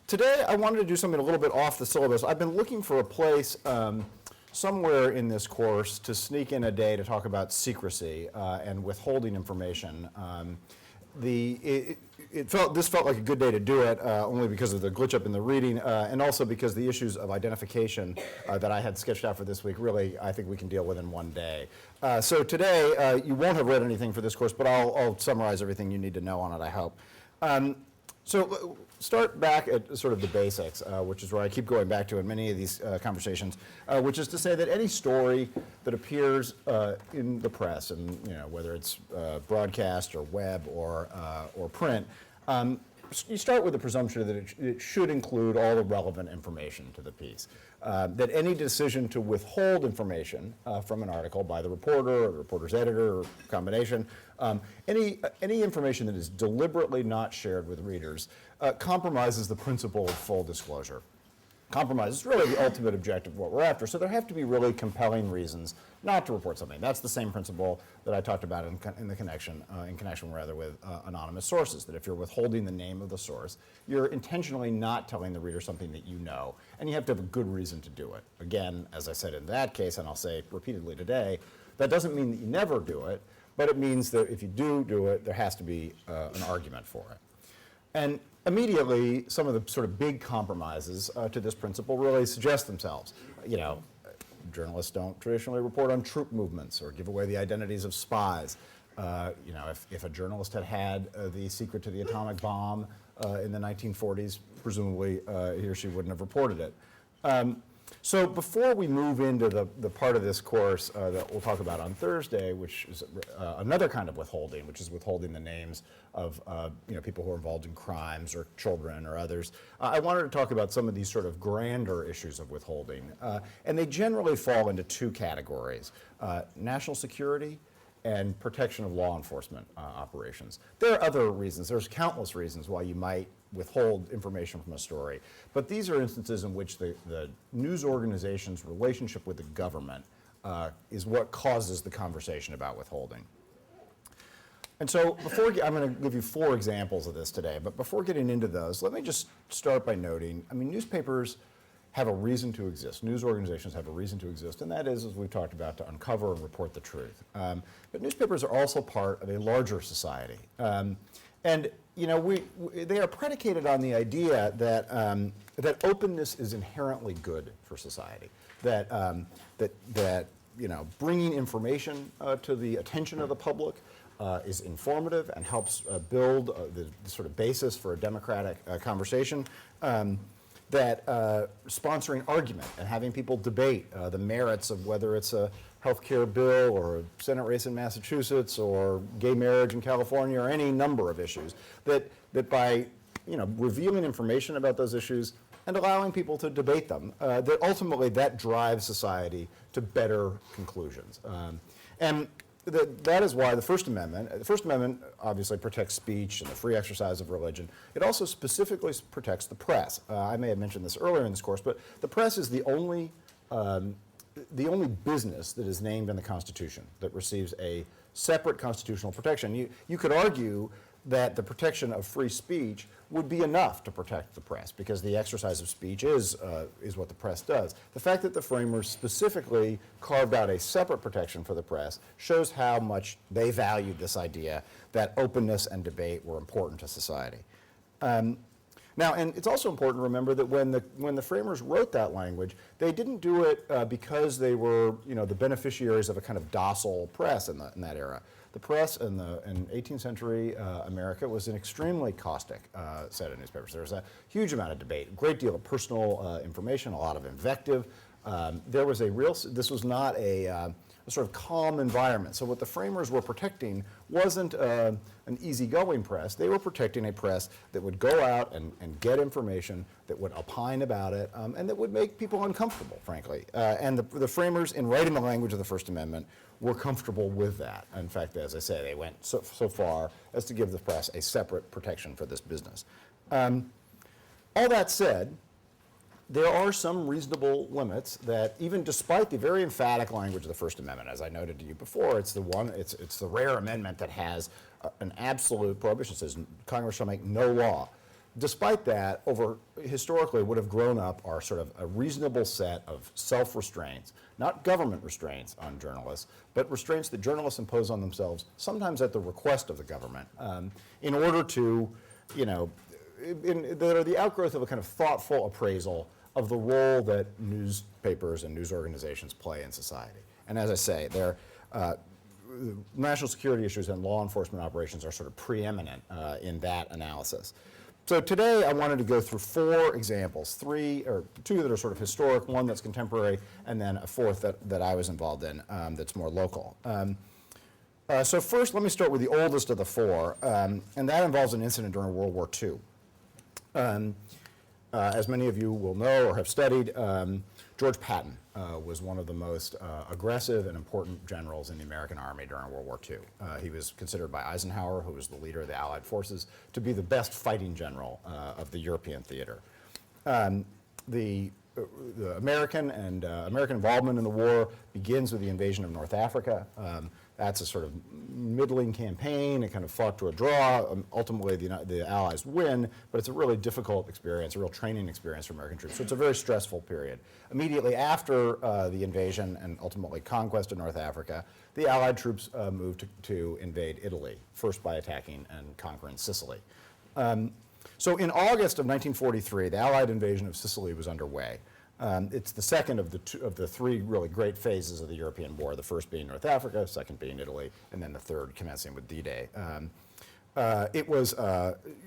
Today I wanted to do something a little bit off the syllabus. I've been looking for a place somewhere in this course to sneak in a day to talk about secrecy and withholding information. This felt like a good day to do it, only because of the glitch up in the reading, and also because the issues of identification that I had sketched out for this week, really, I think we can deal with in one day. So today, you won't have read anything for this course, but I'll summarize everything you need to know on it, I hope. So start back at sort of the basics, which is where I keep going back to in many of these conversations, which is to say that any story that appears in the press, and whether it's broadcast or web or print, you start with the presumption that it should include all the relevant information to the piece. That any decision to withhold information from an article by the reporter or the reporter's editor or combination, any information that is deliberately not shared with readers compromises the principle of full disclosure. Compromise is really the ultimate objective of what we're after, so there have to be really compelling reasons not to report something. That's the same principle that I talked about in connection with anonymous sources, that if you're withholding the name of the source, you're intentionally not telling the reader something that you know, and you have to have a good reason to do it. Again, as I said in that case, and I'll say repeatedly today, that doesn't mean that you never do it, but it means that if you do it, there has to be an argument for it. And immediately, some of the sort of big compromises to this principle really suggest themselves. Journalists don't traditionally report on troop movements or give away the identities of spies. If a journalist had the secret to the atomic bomb in the 1940s, presumably he or she wouldn't have reported it. So before we move into the part of this course that we'll talk about on Thursday, which is another kind of withholding, which is withholding the names of people who are involved in crimes or children or others, I wanted to talk about some of these sort of grander issues of withholding. And they generally fall into two categories, national security and protection of law enforcement operations. There are other reasons. There's countless reasons why you might withhold information from a story. But these are instances in which the news organization's relationship with the government is what causes the conversation about withholding. And so I'm going to give you 4 examples of this today, but before getting into those, let me just start by noting, newspapers have a reason to exist. News organizations have a reason to exist, and that is, as we've talked about, to uncover and report the truth. But newspapers are also part of a larger society. And they are predicated on the idea that openness is inherently good for society. That bringing information to the attention of the public is informative and helps build the sort of basis for a democratic conversation. That sponsoring argument and having people debate the merits of whether it's a health care bill or a Senate race in Massachusetts or gay marriage in California or any number of issues, that by revealing information about those issues and allowing people to debate them, that ultimately that drives society to better conclusions. And that is why the First Amendment obviously protects speech and the free exercise of religion. It also specifically protects the press. I may have mentioned this earlier in this course, but the press is the only business that is named in the Constitution that receives a separate constitutional protection. You could argue that the protection of free speech would be enough to protect the press, because the exercise of speech is what the press does. The fact that the framers specifically carved out a separate protection for the press shows how much they valued this idea that openness and debate were important to society. Now, and it's also important to remember that when the framers wrote that language, they didn't do it because they were the beneficiaries of a kind of docile press in that era. The press in 18th century America was an extremely caustic set of newspapers. There was a huge amount of debate, a great deal of personal information, a lot of invective. This was not a sort of calm environment. So what the framers were protecting wasn't an easygoing press. They were protecting a press that would go out and get information, that would opine about it, and that would make people uncomfortable, frankly. And the framers, in writing the language of the First Amendment, were comfortable with that. In fact, as I say, they went so far as to give the press a separate protection for this business. All that said, there are some reasonable limits that, even despite the very emphatic language of the First Amendment, as I noted to you before, it's the rare amendment that has an absolute prohibition. It says Congress shall make no law Despite that, historically would have grown up are sort of a reasonable set of self-restraints, not government restraints on journalists, but restraints that journalists impose on themselves, sometimes at the request of the government, in order to, that are the outgrowth of a kind of thoughtful appraisal of the role that newspapers and news organizations play in society. And as I say, national security issues and law enforcement operations are sort of preeminent in that analysis. So today I wanted to go through 4 examples, 2 that are sort of historic, 1 that's contemporary, and then a 4th that I was involved in that's more local. So first, let me start with the oldest of the 4, and that involves an incident during World War II. As many of you will know or have studied, George Patton was one of the most aggressive and important generals in the American Army during World War II. He was considered by Eisenhower, who was the leader of the Allied forces, to be the best fighting general of the European theater. The American involvement in the war begins with the invasion of North Africa. That's a sort of middling campaign. It kind of fought to a draw. Ultimately, the Allies win, but it's a really difficult experience, a real training experience for American troops. So it's a very stressful period. Immediately after the invasion and ultimately conquest of North Africa, the Allied troops moved to invade Italy, first by attacking and conquering Sicily. So in August of 1943, the Allied invasion of Sicily was underway. It's the second of the 3 really great phases of the European war, the first being North Africa, second being Italy, and then the third commencing with D-Day. It was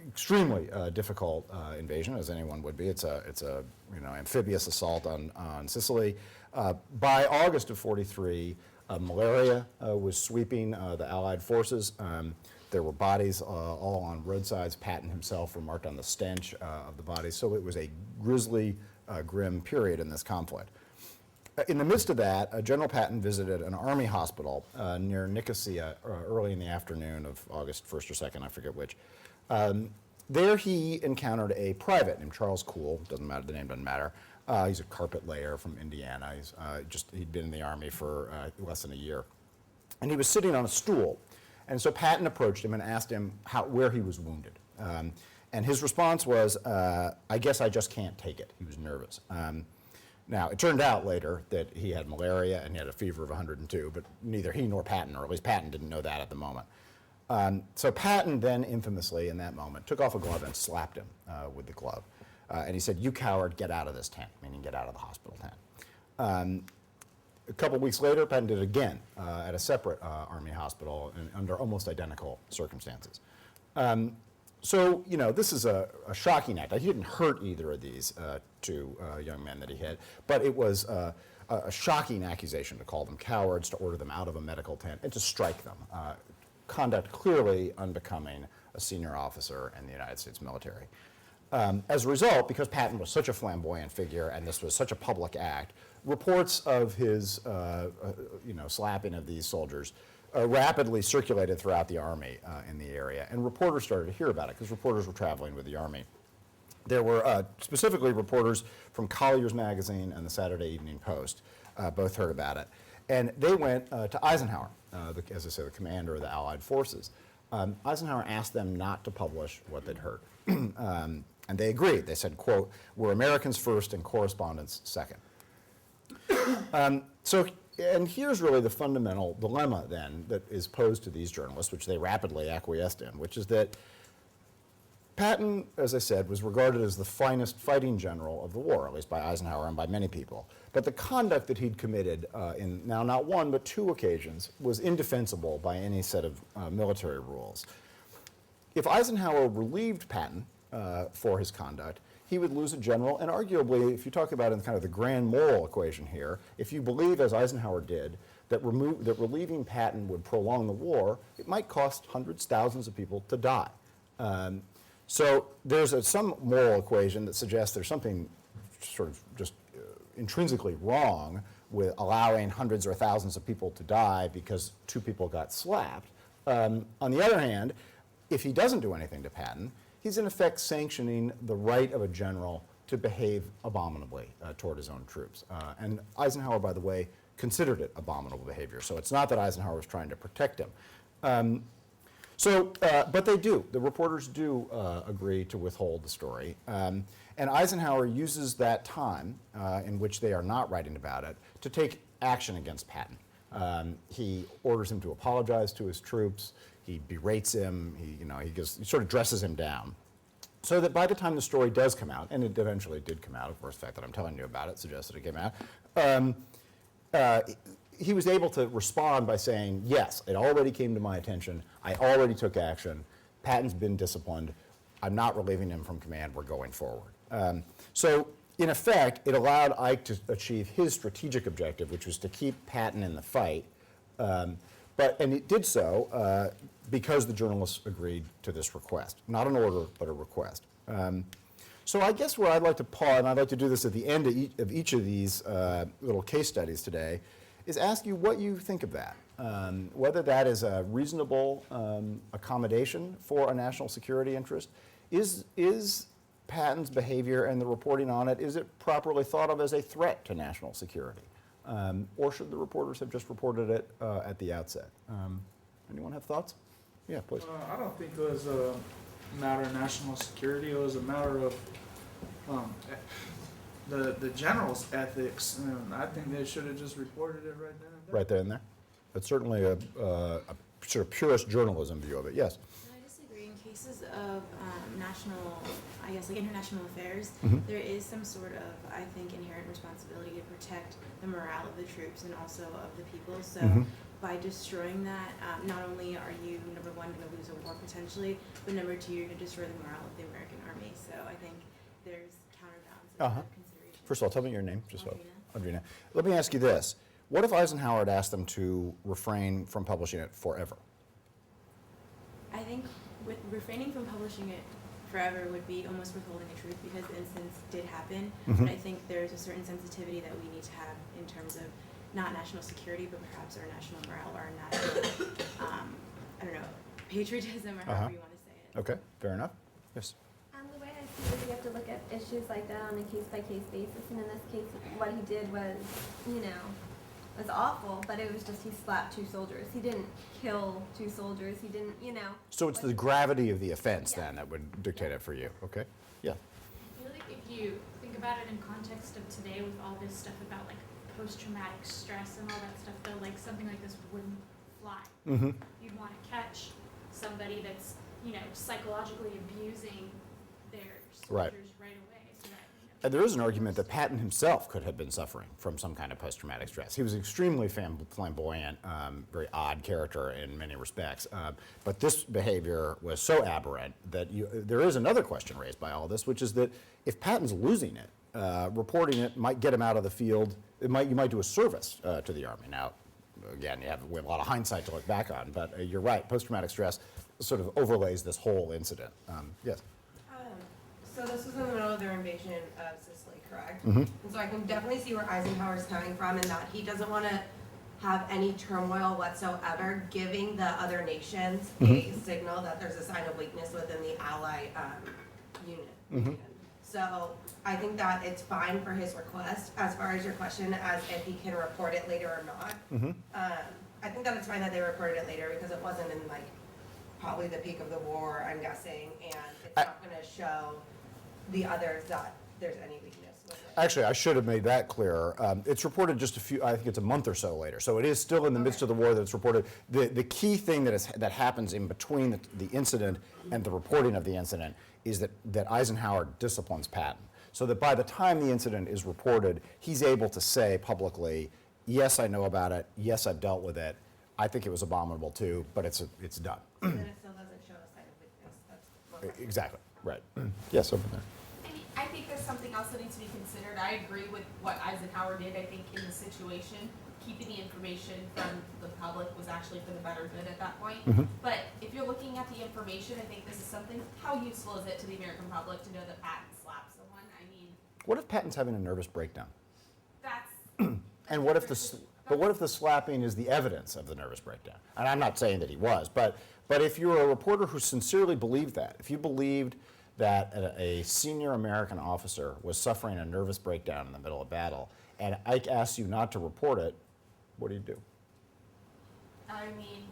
extremely difficult invasion, as anyone would be. It's a amphibious assault on Sicily. By August of 43, malaria was sweeping the Allied forces. There were bodies all on roadsides. Patton himself remarked on the stench of the bodies. So it was a grisly, grim period in this conflict. In the midst of that, General Patton visited an army hospital near Nicosia early in the afternoon of August 1st or 2nd, I forget which. There he encountered a private named Charles Cool. Doesn't matter, the name doesn't matter. He's a carpet layer from Indiana. He'd been in the army for less than a year. And he was sitting on a stool. And so Patton approached him and asked him where he was wounded. And his response was, I guess I just can't take it. He was nervous. Now, it turned out later that he had malaria and he had a fever of 102, but neither he nor Patton, or at least Patton didn't know that at the moment. So Patton then infamously in that moment took off a glove and slapped him with the glove. And he said, "You coward, get out of this tent," meaning get out of the hospital tent. A couple weeks later, Patton did it again at a separate army hospital under almost identical circumstances. So, this is a shocking act. He didn't hurt either of these 2 young men that he hit, but it was a shocking accusation to call them cowards, to order them out of a medical tent, and to strike them. Conduct clearly unbecoming a senior officer in the United States military. As a result, because Patton was such a flamboyant figure and this was such a public act, reports of his slapping of these soldiers rapidly circulated throughout the army in the area, and reporters started to hear about it because reporters were traveling with the army. There were specifically reporters from Collier's Magazine and the Saturday Evening Post both heard about it, and they went to Eisenhower, as I say, the commander of the Allied forces. Eisenhower asked them not to publish what they'd heard, and they agreed. They said, quote, "We're Americans first and correspondents second." And here's really the fundamental dilemma then that is posed to these journalists, which they rapidly acquiesced in, which is that Patton, as I said, was regarded as the finest fighting general of the war, at least by Eisenhower and by many people. But the conduct that he'd committed in now not 1 but 2 occasions was indefensible by any set of military rules. If Eisenhower relieved Patton for his conduct, he would lose a general, and arguably, if you talk about in kind of the grand moral equation here, if you believe, as Eisenhower did, that relieving Patton would prolong the war, it might cost hundreds, thousands of people to die. So there's some moral equation that suggests there's something sort of just intrinsically wrong with allowing hundreds or thousands of people to die because 2 people got slapped. On the other hand, if he doesn't do anything to Patton, he's in effect sanctioning the right of a general to behave abominably toward his own troops. And Eisenhower, by the way, considered it abominable behavior. So it's not that Eisenhower was trying to protect him. So, but they do. The reporters do agree to withhold the story. And Eisenhower uses that time in which they are not writing about it to take action against Patton. He orders him to apologize to his troops. He berates him. He sort of dresses him down. So that by the time the story does come out, and it eventually did come out, of course, the fact that I'm telling you about it suggests that it came out, he was able to respond by saying, yes, it already came to my attention. I already took action. Patton's been disciplined. I'm not relieving him from command. We're going forward. So in effect, it allowed Ike to achieve his strategic objective, which was to keep Patton in the fight. And it did so because the journalists agreed to this request. Not an order, but a request. So I guess where I'd like to pause, and I'd like to do this at the end of each of these little case studies today, is ask you what you think of that. Whether that is a reasonable accommodation for a national security interest. Is Patton's behavior and the reporting on it, is it properly thought of as a threat to national security? Or should the reporters have just reported it at the outset? Anyone have thoughts? Yeah, please. I don't think it was a matter of national security. It was a matter of the general's ethics. And I think they should have just reported it right then and there. Right there and there. That's certainly a sort of purist journalism view of it, yes. I disagree. In cases of national, I guess, like international affairs, there is some sort of, I think, inherent responsibility to protect the morale of the troops and also of the people. So by destroying that, not only are you, number one, going to lose a war potentially, but number two, you're going to destroy the morale of the American army. So I think there's counterbalance consideration. First of all, tell me your name. Audrina. Let me ask you this. What if Eisenhower had asked them to refrain from publishing it forever? I think with refraining from publishing it forever would be almost withholding the truth because the incidents did happen. But I think there's a certain sensitivity that we need to have in terms of not national security, but perhaps our national morale or our national, I don't know, patriotism or however you want to say it. Okay, fair enough. Yes. The way I see it is you have to look at issues like that on a case-by-case basis. And in this case, what he did was, was awful, but it was just he slapped two soldiers. He didn't kill two soldiers. He didn't, So it's the gravity of the offense then that would dictate it for you, okay? Yeah. I feel like if you think about it in context of today with all this stuff about like post-traumatic stress and all that stuff, though, like something like this wouldn't fly. You'd want to catch somebody that's, psychologically abusing their soldiers right away. So that, And there is an argument that Patton himself could have been suffering from some kind of post-traumatic stress. He was an extremely flamboyant, very odd character in many respects. But this behavior was so aberrant that there is another question raised by all this, which is that if Patton's losing it, reporting it might get him out of the field. You might do a service to the Army. Now, again, we have a lot of hindsight to look back on, but you're right, post-traumatic stress sort of overlays this whole incident. Yes? So this was in the middle of their invasion of Sicily, correct? And so I can definitely see where Eisenhower's coming from in that he doesn't want to have any turmoil whatsoever, giving the other nations a signal that there's a sign of weakness within the ally unit. So I think that it's fine for his request. As far as your question as if he can report it later or not, I think that it's fine that they reported it later because it wasn't in probably the peak of the war, I'm guessing, and it's not going to show the others that there's any weakness with it. Actually, I should have made that clearer. It's reported just I think it's a month or so later. So it is still in the midst of the war that it's reported. The key thing that happens in between the incident and the reporting of the incident is that Eisenhower disciplines Patton. So that by the time the incident is reported, he's able to say publicly, yes, I know about it. Yes, I've dealt with it. I think it was abominable too, but it's done. And then it still doesn't show a sign of weakness. That's what Exactly, right. Yes, over there. I think there's something else that needs to be considered. I agree with what Eisenhower did. I think in the situation, keeping the information from the public was actually for the better good at that point. But if you're looking at the information, I think this is something, how useful is it to the American public to know that Patton slapped someone? I mean, What if Patton's having a nervous breakdown? that's... And what if the slapping is the evidence of the nervous breakdown? And I'm not saying that he was, but if you're a reporter who sincerely believed that, if you believed that a senior American officer was suffering a nervous breakdown in the middle of battle, and Ike asks you not to report it, what do you do? I mean,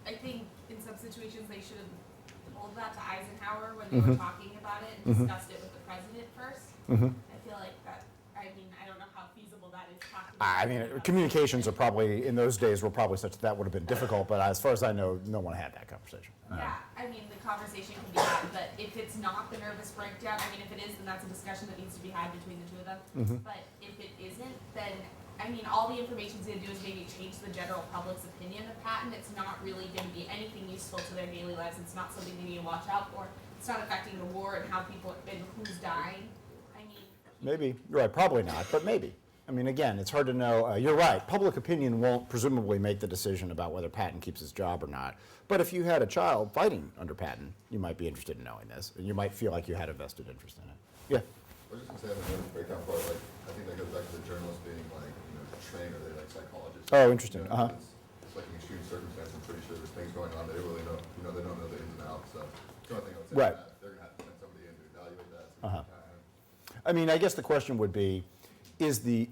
I think in some situations, they should have told that to Eisenhower when they were talking about it and discussed it with the president first. I feel like that, I mean, I don't know how feasible that is talking about. I mean, communications are probably, in those days, were probably such that would have been difficult, but as far as I know, no one had that conversation. Yeah, I mean, the conversation can be had, but if it's not the nervous breakdown, I mean, if it is, then that's a discussion that needs to be had between the two of them. But if it isn't, then, I mean, all the information's gonna do is maybe change the general public's opinion of Patton. It's not really gonna be anything useful to their daily lives. It's not something they need to watch out for. It's not affecting the war and how people, and who's dying. I mean. Maybe, you're right, probably not, but maybe. I mean, again, it's hard to know. You're right, public opinion won't presumably make the decision about whether Patton keeps his job or not. But if you had a child fighting under Patton, you might be interested in knowing this, and you might feel like you had a vested interest in it. Yeah? I was just gonna say, on the nervous breakdown part, like, I think that goes back to the journalists being like, trained, or they like psychologists. Oh, interesting. It's like an extreme circumstance. I'm pretty sure there's things going on they really don't, they don't know the ins and outs. So the only thing I would say Right. is that they're gonna have to send somebody in to evaluate that. I mean, I guess the question would be, is the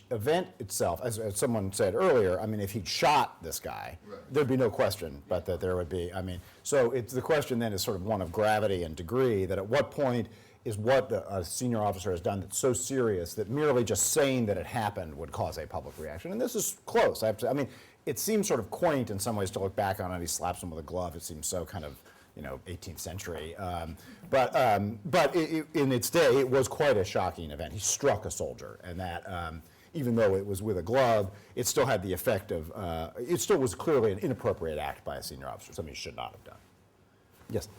event itself, as someone said earlier, I mean, if he'd shot this guy, Right. there'd be no question, but that there would be, I mean, so it's, the question then is sort of one of gravity and degree, that at what point is what a senior officer has done that's so serious that merely just saying that it happened would cause a public reaction. And this is close, I have to, I mean, it seems sort of quaint in some ways to look back on it. He slaps him with a glove. It seems so kind of, 18th century. But in its day, it was quite a shocking event. He struck a soldier, and that, even though it was with a glove, it still had the effect of, it still was clearly an inappropriate act by a senior officer, something he should not have done. Yes?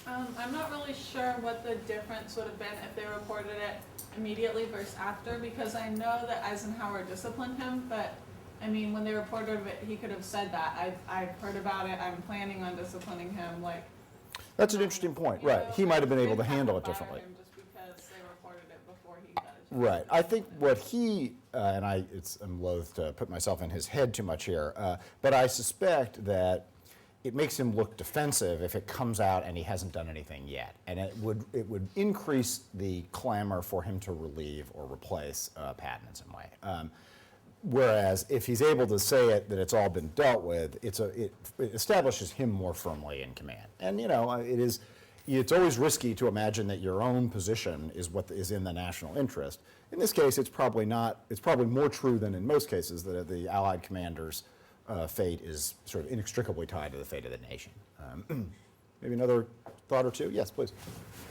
I'm not really sure what the difference would have been if they reported it immediately versus after, because I know that Eisenhower disciplined him, but I mean, when they reported it, he could have said that. I've heard about it, I'm planning on disciplining him, like. That's an interesting point, right. He might have been able to handle it differently. Just because they reported it before he got a chance. Right. I think what he, and I'm loath to put myself in his head too much here, but I suspect that it makes him look defensive if it comes out and he hasn't done anything yet. And it would increase the clamor for him to relieve or replace Patton in some way. Whereas if he's able to say it, that it's all been dealt with, it establishes him more firmly in command. And it's always risky to imagine that your own position is what is in the national interest. In this case, it's probably not. It's probably more true than in most cases that the Allied commander's fate is sort of inextricably tied to the fate of the nation. Maybe another thought or two? Yes, please. I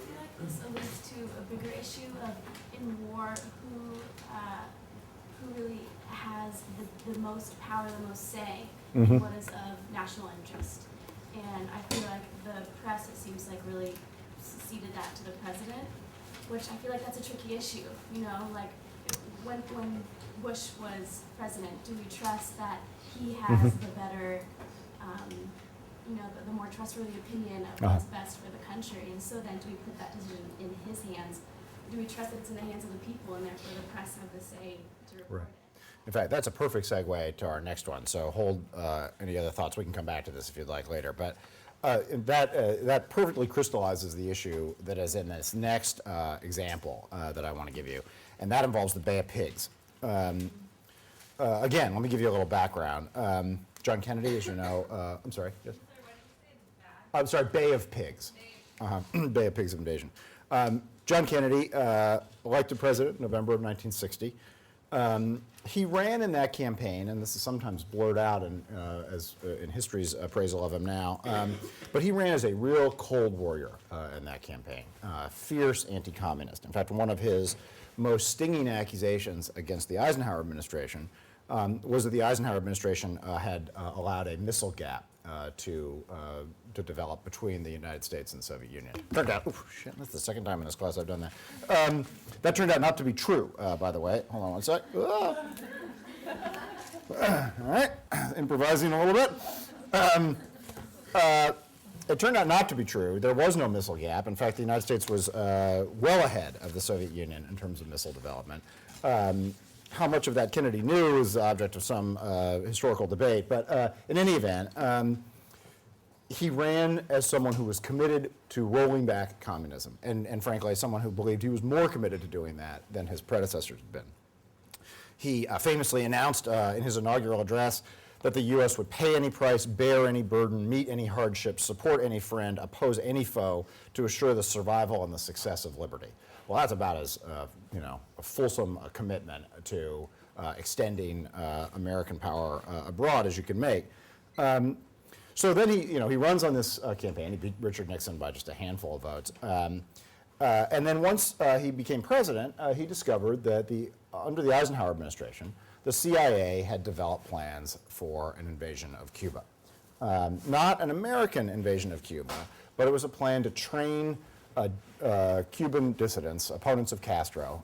feel like this alludes to a bigger issue of in war who really has the most power, the most say in what is of national interest. And I feel like the press, it seems like, really ceded that to the president, which I feel like that's a tricky issue. Like when Bush was president, do we trust that he has the better, the more trustworthy opinion of what's best for the country? And so then do we put that decision in his hands? Do we trust that it's in the hands of the people and therefore the press have the say to report it? In fact, that's a perfect segue to our next one. So hold any other thoughts. We can come back to this if you'd like later. But that perfectly crystallizes the issue that is in this next example that I want to give you, and that involves the Bay of Pigs. Again, let me give you a little background. John Kennedy, as you know, I'm sorry. Yes. I'm sorry, Bay of Pigs. Bay of Pigs invasion. John Kennedy, elected president, November of 1960. He ran in that campaign, and this is sometimes blurred out in history's appraisal of him now, but he ran as a real cold warrior in that campaign, fierce anti-communist. In fact, one of his most stinging accusations against the Eisenhower administration was that the Eisenhower administration had allowed a missile gap to develop between the United States and the Soviet Union. Turned out, shit, that's the second time in this class I've done that. That turned out not to be true, by the way. Hold on one sec. All right, improvising a little bit. It turned out not to be true. There was no missile gap. In fact, the United States was well ahead of the Soviet Union in terms of missile development. How much of that Kennedy knew is the object of some historical debate, but in any event, he ran as someone who was committed to rolling back communism, and frankly, someone who believed he was more committed to doing that than his predecessors had been. He famously announced in his inaugural address that the U.S. would pay any price, bear any burden, meet any hardship, support any friend, oppose any foe to assure the survival and the success of liberty. Well, that's about as a fulsome commitment to extending American power abroad as you can make. So then he runs on this campaign. He beat Richard Nixon by just a handful of votes. And then once he became president, he discovered that under the Eisenhower administration, the CIA had developed plans for an invasion of Cuba. Not an American invasion of Cuba, but it was a plan to train Cuban dissidents, opponents of Castro,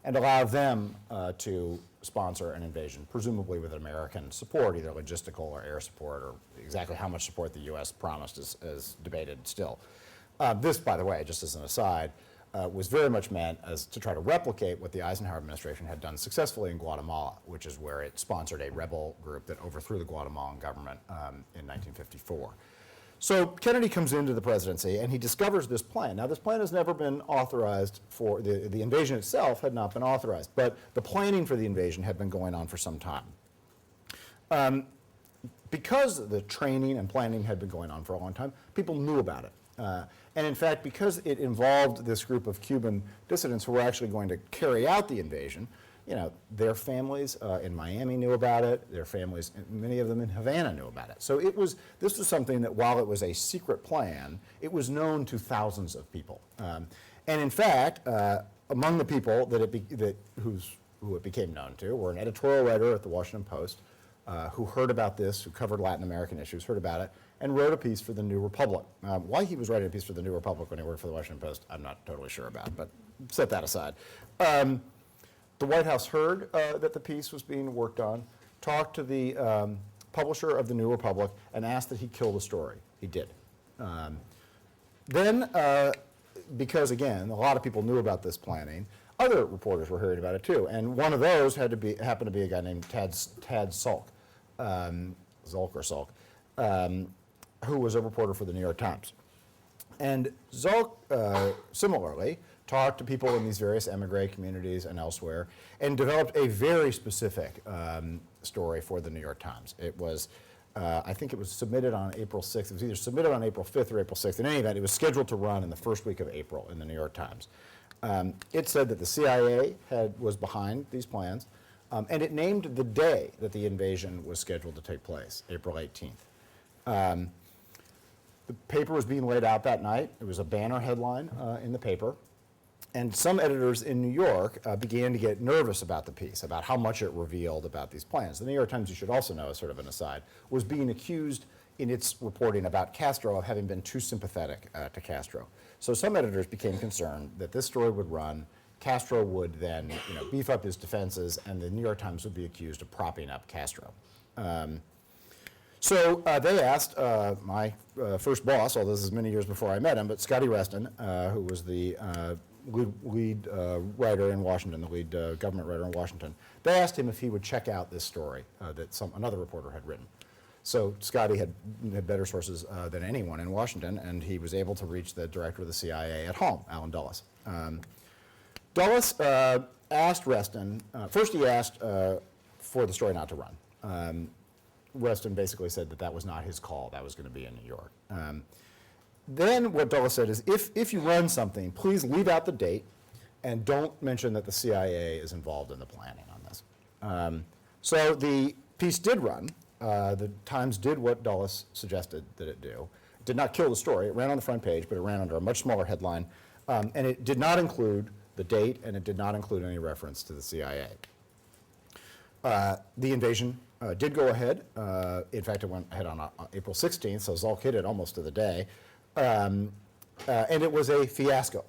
and allow them to sponsor an invasion, presumably with American support, either logistical or air support, or exactly how much support the U.S. promised is debated still. This, by the way, just as an aside, was very much meant as to try to replicate what the Eisenhower administration had done successfully in Guatemala, which is where it sponsored a rebel group that overthrew the Guatemalan government in 1954. So Kennedy comes into the presidency and he discovers this plan. Now, this plan has never been authorized for, the invasion itself had not been authorized, but the planning for the invasion had been going on for some time. Because the training and planning had been going on for a long time, people knew about it. And in fact, because it involved this group of Cuban dissidents who were actually going to carry out the invasion, their families in Miami knew about it, their families, many of them in Havana knew about it. So this was something that while it was a secret plan, it was known to thousands of people. And in fact, among the people who it became known to were an editorial writer at the Washington Post who heard about this, who covered Latin American issues, heard about it, and wrote a piece for the New Republic. Why he was writing a piece for the New Republic when he worked for the Washington Post, I'm not totally sure about, but set that aside. The White House heard that the piece was being worked on, talked to the publisher of the New Republic, and asked that he kill the story. He did. Then, because again, a lot of people knew about this planning, other reporters were hearing about it too, and one of those happened to be a guy named Tad Zulk, who was a reporter for the New York Times. And Zulk, similarly, talked to people in these various emigre communities and elsewhere, and developed a very specific story for the New York Times. It was, I think it was submitted on April 6th. It was either submitted on April 5th or April 6th. In any event, it was scheduled to run in the first week of April in the New York Times. It said that the CIA was behind these plans, and it named the day that the invasion was scheduled to take place, April 18th. The paper was being laid out that night. It was a banner headline in the paper. And some editors in New York began to get nervous about the piece, about how much it revealed about these plans. The New York Times, you should also know, as sort of an aside, was being accused in its reporting about Castro of having been too sympathetic to Castro. So some editors became concerned that this story would run, Castro would then beef up his defenses, and the New York Times would be accused of propping up Castro. So they asked my first boss, although this is many years before I met him, but Scotty Reston, who was the lead writer in Washington, the lead government writer in Washington, they asked him if he would check out this story that another reporter had written. So Scotty had better sources than anyone in Washington, and he was able to reach the director of the CIA at home, Allen Dulles. Dulles asked Reston, first he asked for the story not to run. Reston basically said that was not his call, that was going to be in New York. Then what Dulles said is, if you run something, please leave out the date and don't mention that the CIA is involved in the planning on this. So the piece did run. The Times did what Dulles suggested that it do. It did not kill the story. It ran on the front page, but it ran under a much smaller headline. And it did not include the date, and it did not include any reference to the CIA. The invasion did go ahead. In fact, it went ahead on April 16th, so Zulk hit it almost to the day. And it was a fiasco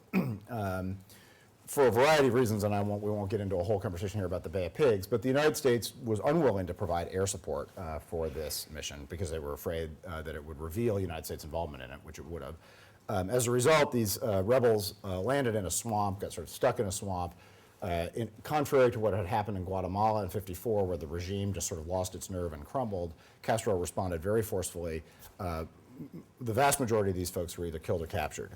for a variety of reasons, and we won't get into a whole conversation here about the Bay of Pigs, but the United States was unwilling to provide air support for this mission because they were afraid that it would reveal United States involvement in it, which it would have. As a result, these rebels landed in a swamp, got sort of stuck in a swamp. Contrary to what had happened in Guatemala in '54, where the regime just sort of lost its nerve and crumbled, Castro responded very forcefully. The vast majority of these folks were either killed or captured.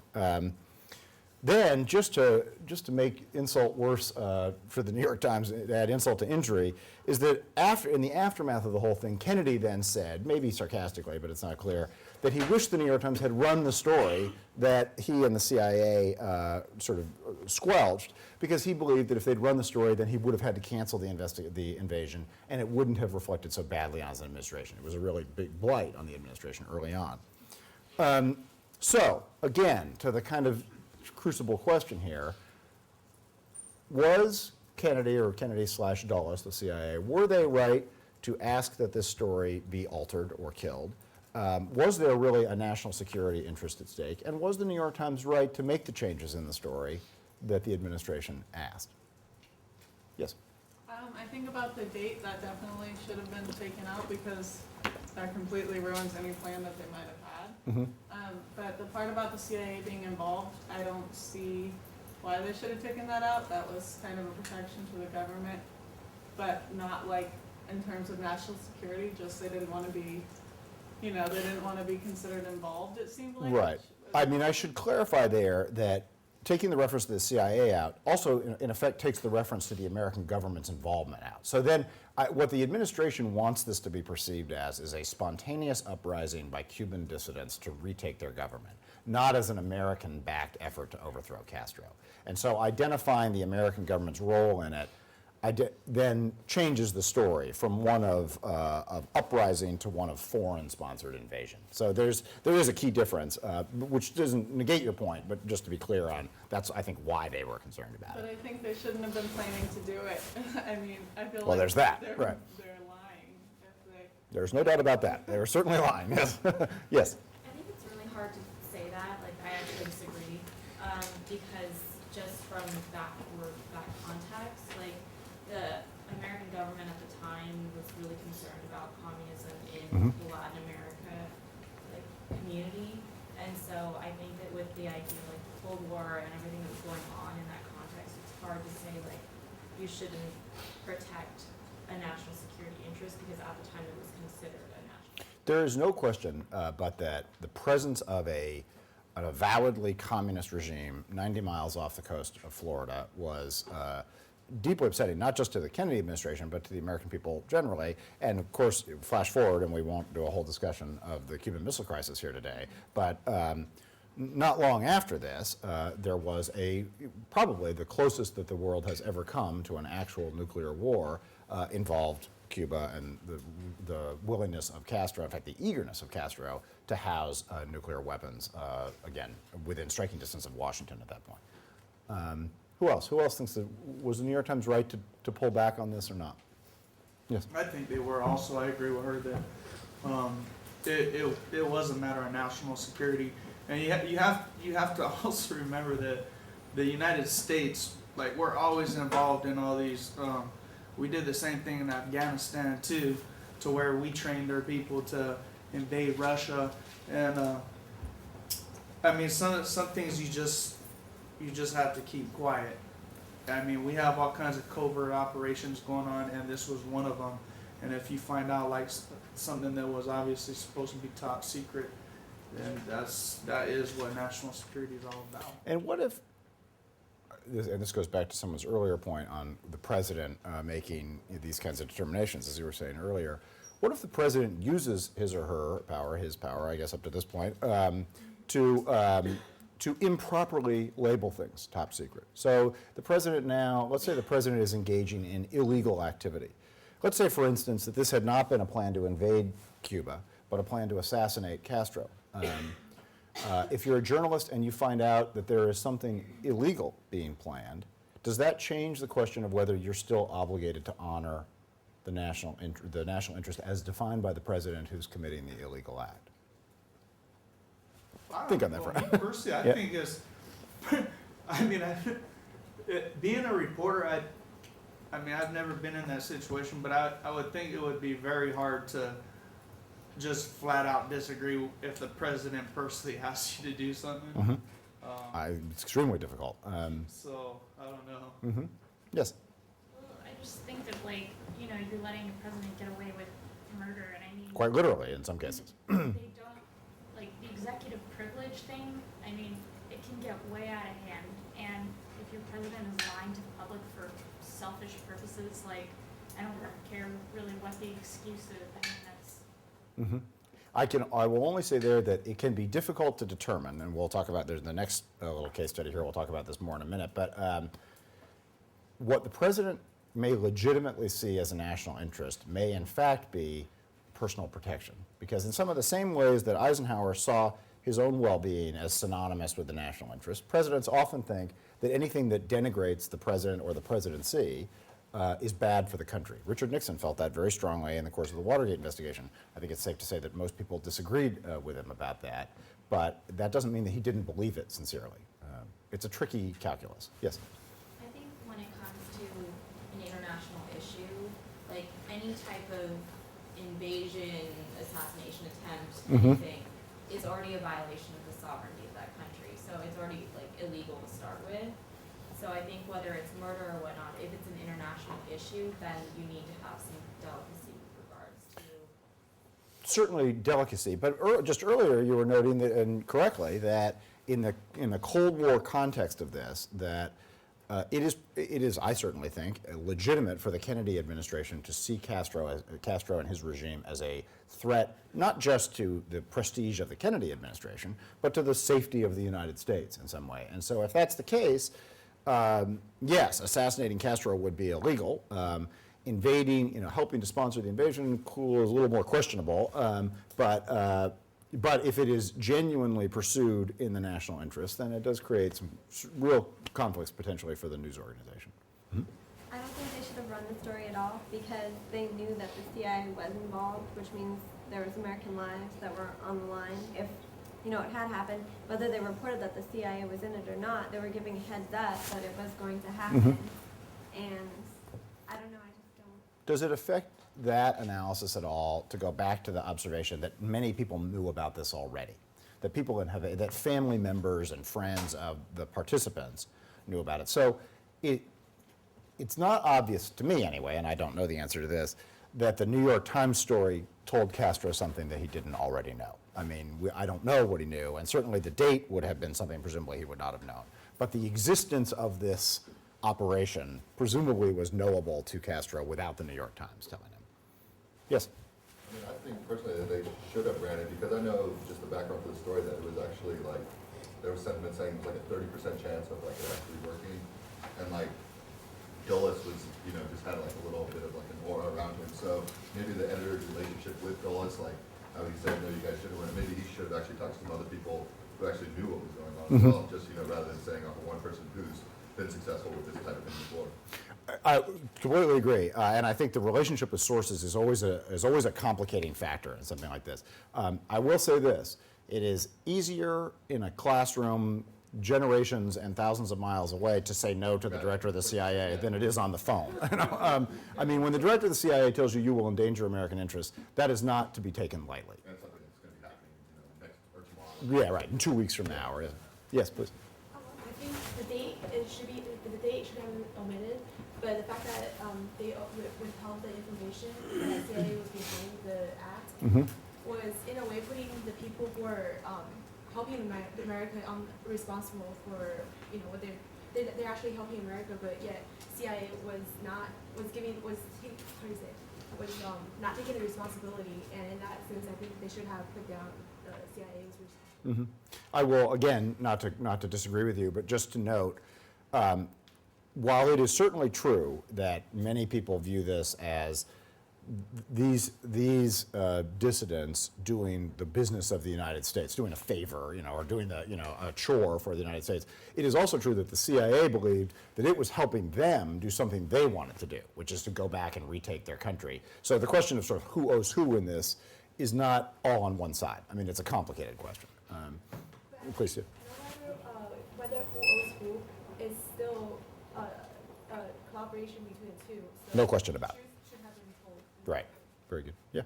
Then, just to make insult worse for the New York Times, to add insult to injury, is that in the aftermath of the whole thing, Kennedy then said, maybe sarcastically, but it's not clear, that he wished the New York Times had run the story that he and the CIA sort of squelched, because he believed that if they'd run the story, then he would have had to cancel the invasion, and it wouldn't have reflected so badly on his administration. It was a really big blight on the administration early on. So, again, to the kind of crucible question here, was Kennedy or Kennedy/Dulles, the CIA, were they right to ask that this story be altered or killed? Was there really a national security interest at stake? And was the New York Times right to make the changes in the story that the administration asked? Yes? I think about the date, that definitely should have been taken out because that completely ruins any plan that they might have had. But the part about the CIA being involved, I don't see why they should have taken that out. That was kind of a protection to the government, but not like in terms of national security, just they didn't want to be, they didn't want to be considered involved, it seemed like. Right. I mean, I should clarify there that taking the reference to the CIA out also, in effect, takes the reference to the American government's involvement out. So then, what the administration wants this to be perceived as is a spontaneous uprising by Cuban dissidents to retake their government, not as an American-backed effort to overthrow Castro. And so identifying the American government's role in it then changes the story from one of uprising to one of foreign-sponsored invasion. So there is a key difference, which doesn't negate your point, but just to be clear on, that's, I think, why they were concerned about But it. I think they shouldn't have been planning to do it. I mean, I feel Well, like there's that, they're, right. they're lying if they. There's no doubt about that. They were certainly lying, yes. Yes? I think it's really hard to say that, like, I actually disagree, because just from that context, like, the American government at the time was really concerned about communism in the Latin America, like, community, and so I think that with the idea of, like, the Cold War and everything that was going on in that context, it's hard to say, like, you shouldn't protect a national security interest, because at the time it was considered a national. There is no question but that the presence of an avowedly communist regime 90 miles off the coast of Florida was deeply upsetting, not just to the Kennedy administration, but to the American people generally. And of course, flash forward, and we won't do a whole discussion of the Cuban Missile Crisis here today, but not long after this, there was probably the closest that the world has ever come to an actual nuclear war involved Cuba and the willingness of Castro, in fact, the eagerness of Castro to house nuclear weapons, again, within striking distance of Washington at that point. Who else? Who else thinks that, was the New York Times right to pull back on this or not? Yes. I think they were also. I agree with her that it was a matter of national security, and you have to also remember that the United States, like, we're always involved in all these. We did the same thing in Afghanistan too, to where we trained our people to invade Russia, and I mean some things you just have to keep quiet. I mean, we have all kinds of covert operations going on, and this was one of them. And if you find out, like, something that was obviously supposed to be top secret, then that is what national security is all about. And what if, and this goes back to someone's earlier point on the president making these kinds of determinations, as you were saying earlier, what if the president uses his or her power, his power, I guess up to this point, to improperly label things top secret? So the president now, let's say the president is engaging in illegal activity. Let's say, for instance, that this had not been a plan to invade Cuba, but a plan to assassinate Castro. If you're a journalist and you find out that there is something illegal being planned, does that change the question of whether you're still obligated to honor the national interest as defined by the president who's committing the illegal act? Think on that for a minute. Personally, I Yeah. think it's. I mean, being a reporter, I mean, I've never been in that situation, but I would think it would be very hard to just flat out disagree if the president personally asks you to do something. It's extremely difficult. So I don't know. Yes. Well, I just think that, like, you're letting the president get away with murder, and I mean, Quite literally in some cases. they don't, like, the executive privilege thing, I mean, it can get way out of hand if your president is lying to the public for selfish purposes, like, I don't care really what the excuse is. I mean, that's. I will only say there that it can be difficult to determine, and we'll talk about, there's the next little case study here, we'll talk about this more in a minute, but what the president may legitimately see as a national interest may in fact be personal protection. Because in some of the same ways that Eisenhower saw his own well-being as synonymous with the national interest, presidents often think that anything that denigrates the president or the presidency is bad for the country. Richard Nixon felt that very strongly in the course of the Watergate investigation. I think it's safe to say that most people disagreed with him about that, but that doesn't mean that he didn't believe it sincerely. It's a tricky calculus. Yes? I think when it comes to an international issue, like any type of invasion, assassination attempt, anything, is already a violation of the sovereignty of that country. So it's already like illegal to start with. So I think whether it's murder or whatnot, if it's an international issue, then you need to have some delicacy with regards to. Certainly delicacy, but just earlier you were noting that, and correctly, that in the Cold War context of this, that it is, I certainly think, legitimate for the Kennedy administration to see Castro and his regime as a threat, not just to the prestige of the Kennedy administration, but to the safety of the United States in some way. And so if that's the case, yes, assassinating Castro would be illegal. Invading, helping to sponsor the invasion, cool, is a little more questionable. But if it is genuinely pursued in the national interest, then it does create some real conflicts potentially for the news organization. I don't think they should have run the story at all because they knew that the CIA was involved, which means there was American lives that were on the line. If it had happened, whether they reported that the CIA was in it or not, they were giving a heads up that it was going to happen. And I don't know, I just don't. Does it affect that analysis at all to go back to the observation that many people knew about this already? That that family members and friends of the participants knew about it. So it's not obvious to me anyway, and I don't know the answer to this, that the New York Times story told Castro something that he didn't already know. I mean, I don't know what he knew, and certainly the date would have been something presumably he would not have known. But the existence of this operation presumably was knowable to Castro without the New York Times telling him. Yes? I mean, I think personally that they should have ran it because I know just the background for the story that it was actually like, there was sentiment saying it was like a 30% chance of like it actually working. And like Dulles was, just had like a little bit of like an aura around him. So maybe the editor's relationship with Dulles, like how he said, no, you guys should have run it. Maybe he should have actually talked to some other people who actually knew what was going on as well. Just, rather than saying off of one person who's been successful with this type of thing before. I completely agree, and I think the relationship with sources is always a complicating factor in something like this. I will say this: it is easier in a classroom, generations and thousands of miles away, to say no to the director of the CIA than it is on the phone. I mean, when the director of the CIA tells you will endanger American interests, that is not to be taken lightly. And something that's going to be happening, next or tomorrow. Yeah, right. In 2 weeks from now, or yes, please. I think the date should have been omitted, but the fact that they withheld the information that CIA was behind the act was in a way putting the people who are helping America responsible for what they're actually helping America, but yet CIA was not taking the responsibility, and in that sense, I think they should have put down the CIA's responsibility. I will, again, not to disagree with you, but just to note, while it is certainly true that many people view this as these dissidents doing the business of the United States, doing a favor, or doing a chore for the United States, it is also true that the CIA believed that it was helping them do something they wanted to do, which is to go back and retake their country. So the question of sort of who owes who in this is not all on one side. I mean, it's a complicated question. Please, yeah. No matter whether who owes who, is still collaboration between the two. So No question about it. truth should have been told. Right. Very good. Yeah.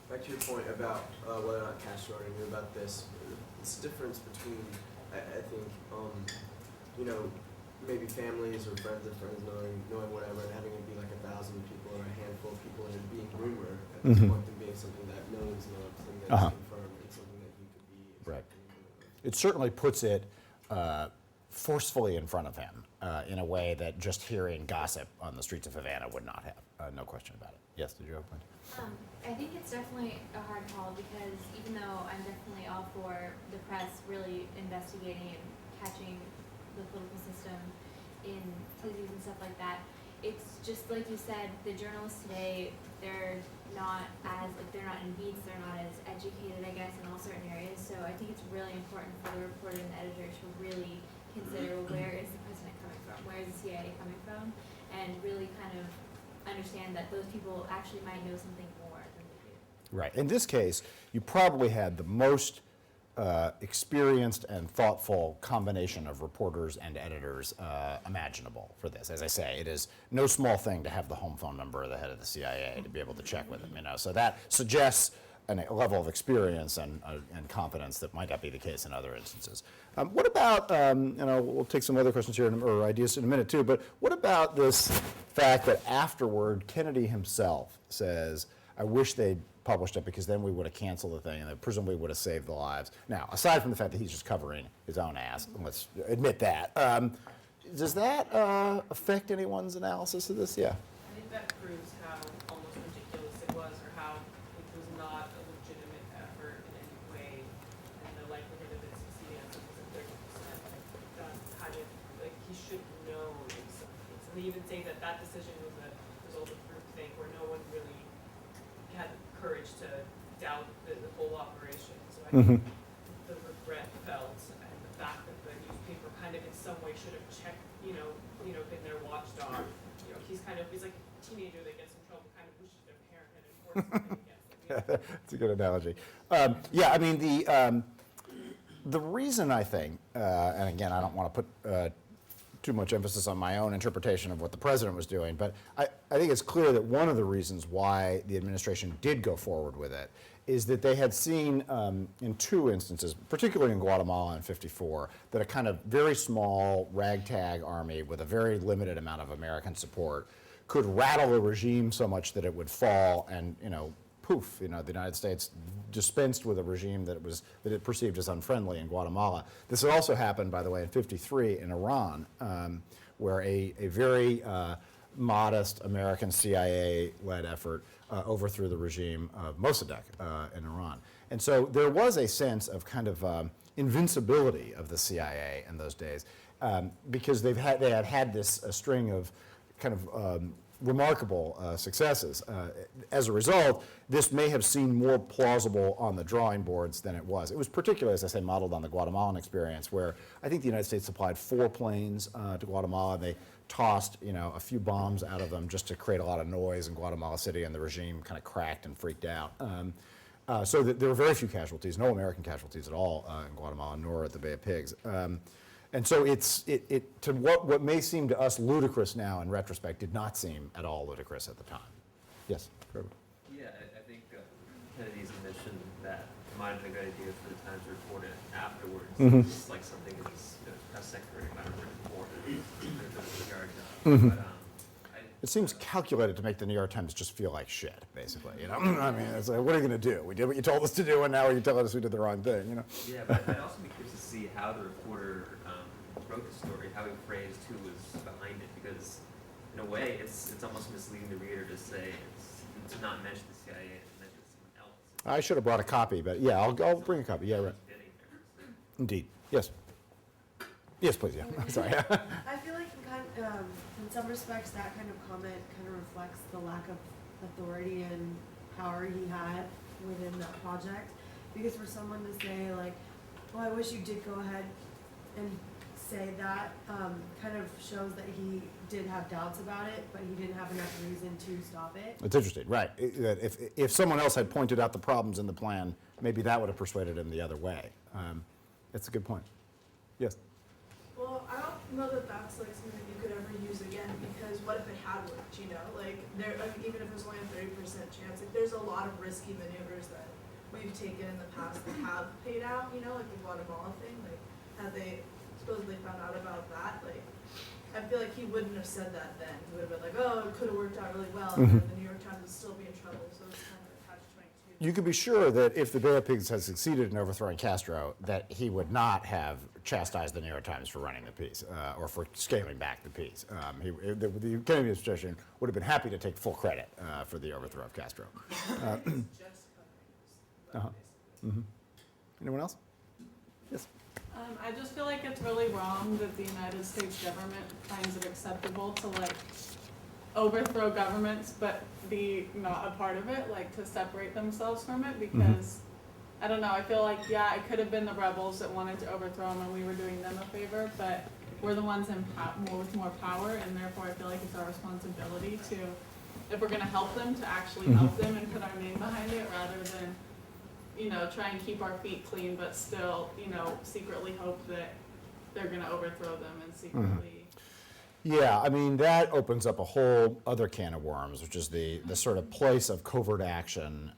Back to your point about whether or not Castro already knew about this, it's the difference between, I think, maybe families or friends of friends knowing whatever, and having it be like 1,000 people or a handful of people, and it being rumor at this point than being something that no one's known, something that's confirmed, and something that you could be Right. expecting to do. It certainly puts it forcefully in front of him in a way that just hearing gossip on the streets of Havana would not have. No question about it. Yes, did you have a point? I think it's definitely a hard call because even though I'm definitely all for the press really investigating and catching the political system in tizzies and stuff like that, it's just like you said, the journalists today, they're not in beats, they're not as educated, I guess, in all certain areas. So I think it's really important for the reporter and the editor to really consider where is the president coming from, where is the CIA coming from, and really kind of understand that those people actually might know something more than they do. Right. In this case, you probably had the most experienced and thoughtful combination of reporters and editors imaginable for this. As I say, it is no small thing to have the home phone number of the head of the CIA to be able to check with him. So that suggests a level of experience and competence that might not be the case in other instances. What about, we'll take some other questions here or ideas in a minute too, but what about this fact that afterward Kennedy himself says, I wish they'd published it because then we would have canceled the thing and presumably would have saved the lives. Now, aside from the fact that he's just covering his own ass, let's admit that, does that affect anyone's analysis of this? Yeah. I think that proves how almost ridiculous it was, or how it was not a legitimate effort in any way, and the likelihood of it succeeding at something like 30%. Kind of like he should know in some cases. And they even say that that decision was a result of groupthink, where no one really had the courage to doubt the whole operation. So I think the regret felt, and the fact that the newspaper kind of in some way should have checked, been their watchdog. He's like a teenager that gets in trouble, kind of wishes their parent had enforced something against them. That's a good analogy. Yeah, I mean, the reason I think, and again, I don't want to put too much emphasis on my own interpretation of what the president was doing, but I think it's clear that one of the reasons why the administration did go forward with it is that they had seen in two instances, particularly in Guatemala in '54, that a kind of very small ragtag army with a very limited amount of American support could rattle a regime so much that it would fall and, poof, the United States dispensed with a regime that it perceived as unfriendly in Guatemala. This had also happened, by the way, in '53 in Iran, where a very modest American CIA-led effort overthrew the regime of Mossadegh in Iran. And so there was a sense of kind of invincibility of the CIA in those days because they had this string of kind of remarkable successes. As a result, this may have seemed more plausible on the drawing boards than it was. It was particularly, as I say, modeled on the Guatemalan experience, where I think the United States supplied 4 planes to Guatemala. They tossed, a few bombs out of them just to create a lot of noise in Guatemala City, and the regime kind of cracked and freaked out. So there were very few casualties, no American casualties at all in Guatemala, nor at the Bay of Pigs. And so to what may seem to us ludicrous now in retrospect did not seem at all ludicrous at the time. Yes, Trevor. Yeah, I think Kennedy's admission that it might have been a good idea for the Times to report it afterwards. It's like something that his press secretary might have reported. But, it seems calculated to make the New York Times just feel like shit, basically. I mean, it's like, what are you going to do? We did what you told us to do, and now you're telling us we did the wrong thing. Yeah, but I'd also be curious to see how the reporter wrote the story, how he phrased who was behind it, because in a way, it's almost misleading the reader to say to not mention the CIA and mention someone else. I should have brought a copy, but yeah, I'll bring a copy. Yeah, right. Indeed. Yes. Yes, please. Yeah. Sorry. I feel like in some respects that kind of comment kind of reflects the lack of authority and power he had within that project. Because for someone to say like, well, I wish you did go ahead and say that, kind of shows that he did have doubts about it, but he didn't have enough reason to stop it. It's interesting, right? If someone else had pointed out the problems in the plan, maybe that would have persuaded him the other way. That's a good point. Yes. Well, I don't know that that's like something you could ever use again, because what if it had worked, like even if there's only a 30% chance, like there's a lot of risky maneuvers that we've taken in the past that have paid out, like the Guatemala thing, like had they supposedly found out about that, like I feel like he wouldn't have said that then. He would have been like, oh, it could have worked out really well, and the New York Times would still be in trouble, so it's kind of a catch-22. You could be sure that if the Bay of Pigs had succeeded in overthrowing Castro, that he would not have chastise the New York Times for running the piece or for scaling back the piece. The Kennedy administration would have been happy to take full credit for the overthrow of Castro. Anyone else? Yes. I just feel like it's really wrong that the United States government finds it acceptable to like overthrow governments but be not a part of it, like to separate themselves from it, because I don't know, I feel like, yeah, it could have been the rebels that wanted to overthrow them and we were doing them a favor, but we're the ones with more power, and therefore I feel like it's our responsibility to, if we're gonna help them, to actually help them and put our name behind it, rather than, you know, try and keep our feet clean, but still, you know, secretly hope that they're gonna overthrow them and secretly. Yeah, I mean, that opens up a whole other can of worms, which is the sort of place of covert action,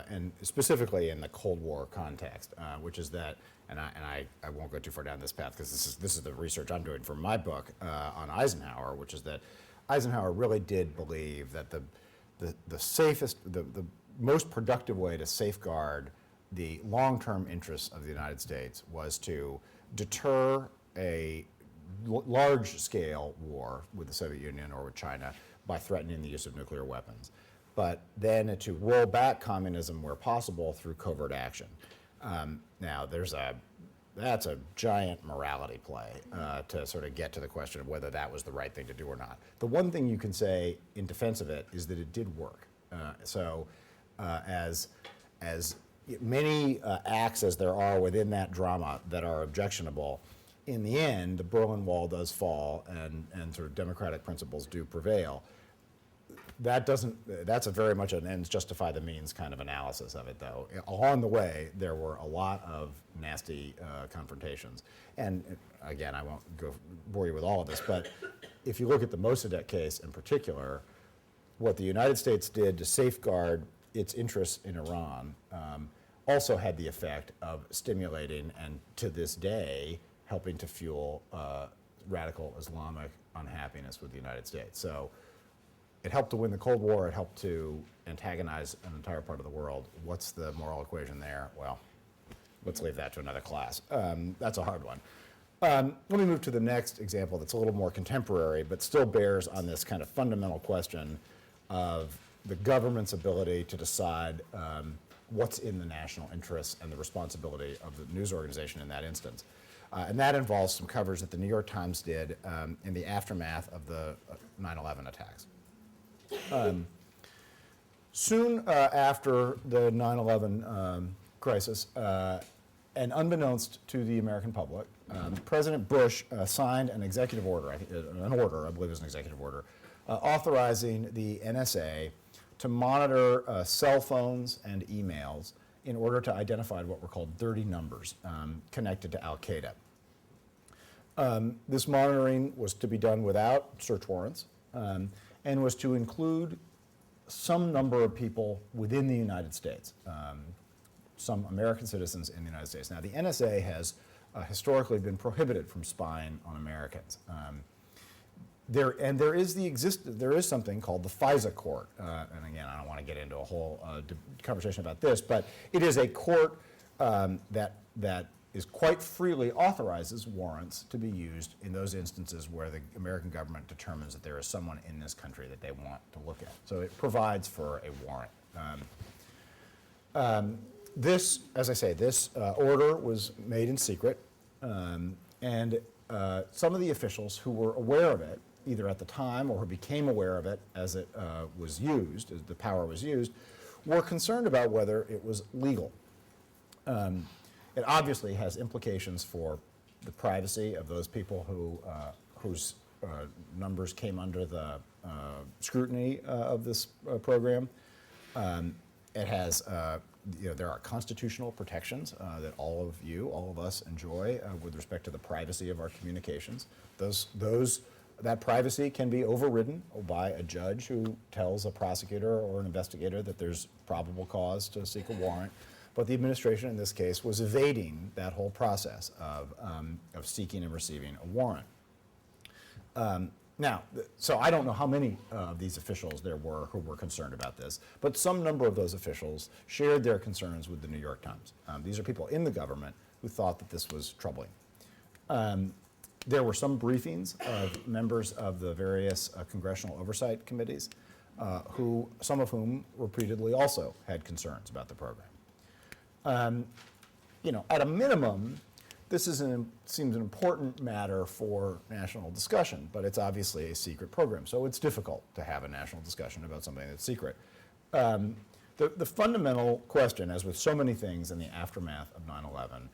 and specifically in the Cold War context, which is that, and I won't go too far down this path because this is the research I'm doing for my book on Eisenhower, which is that Eisenhower really did believe that the safest, the most productive way to safeguard the long-term interests of the United States was to deter a large-scale war with the Soviet Union or with China by threatening the use of nuclear weapons, but then to roll back communism where possible through covert action. Now, that's a giant morality play to sort of get to the question of whether that was the right thing to do or not. The one thing you can say in defense of it is that it did work. As many acts as there are within that drama that are objectionable, in the end, the Berlin Wall does fall, and sort of democratic principles do prevail. That's a very much an ends justify the means kind of analysis of it, though. Along the way, there were a lot of nasty confrontations. And again, I won't bore you with all of this, but if you look at the Mossadegh case in particular, what the United States did to safeguard its interests in Iran also had the effect of stimulating, and to this day, helping to fuel radical Islamic unhappiness with the United States. So it helped to win the Cold War, it helped to antagonize an entire part of the world. What's the moral equation there? Well, let's leave that to another class. That's a hard one. Let me move to the next example that's a little more contemporary, but still bears on this kind of fundamental question of the government's ability to decide what's in the national interest and the responsibility of the news organization in that instance. And that involves some coverage that the New York Times did in the aftermath of the 9/11 attacks. Soon after the 9/11 crisis, and unbeknownst to the American public, President Bush signed an executive order, I believe it was an executive order, authorizing the NSA to monitor cell phones and emails in order to identify what were called dirty numbers connected to Al-Qaeda. This monitoring was to be done without search warrants and was to include some number of people within the United States, some American citizens in the United States. Now, the NSA has historically been prohibited from spying on Americans. There is something called the FISA court, and again, I don't want to get into a whole conversation about this, but it is a court that is quite freely authorizes warrants to be used in those instances where the American government determines that there is someone in this country that they want to look at. So it provides for a warrant. This, as I say, this order was made in secret, and some of the officials who were aware of it, either at the time or who became aware of it as it was used, as the power was used, were concerned about whether it was legal. It obviously has implications for the privacy of those people whose numbers came under the scrutiny of this program. It has, there are constitutional protections that all of us enjoy with respect to the privacy of our communications. That privacy can be overridden by a judge who tells a prosecutor or an investigator that there's probable cause to seek a warrant. But the administration in this case was evading that whole process of seeking and receiving a warrant. Now, so I don't know how many of these officials there were who were concerned about this, but some number of those officials shared their concerns with the New York Times. These are people in the government who thought that this was troubling. There were some briefings of members of the various congressional oversight committees, some of whom repeatedly also had concerns about the program. At a minimum, this seems an important matter for national discussion, but it's obviously a secret program, so it's difficult to have a national discussion about something that's secret. The fundamental question, as with so many things in the aftermath of 9/11,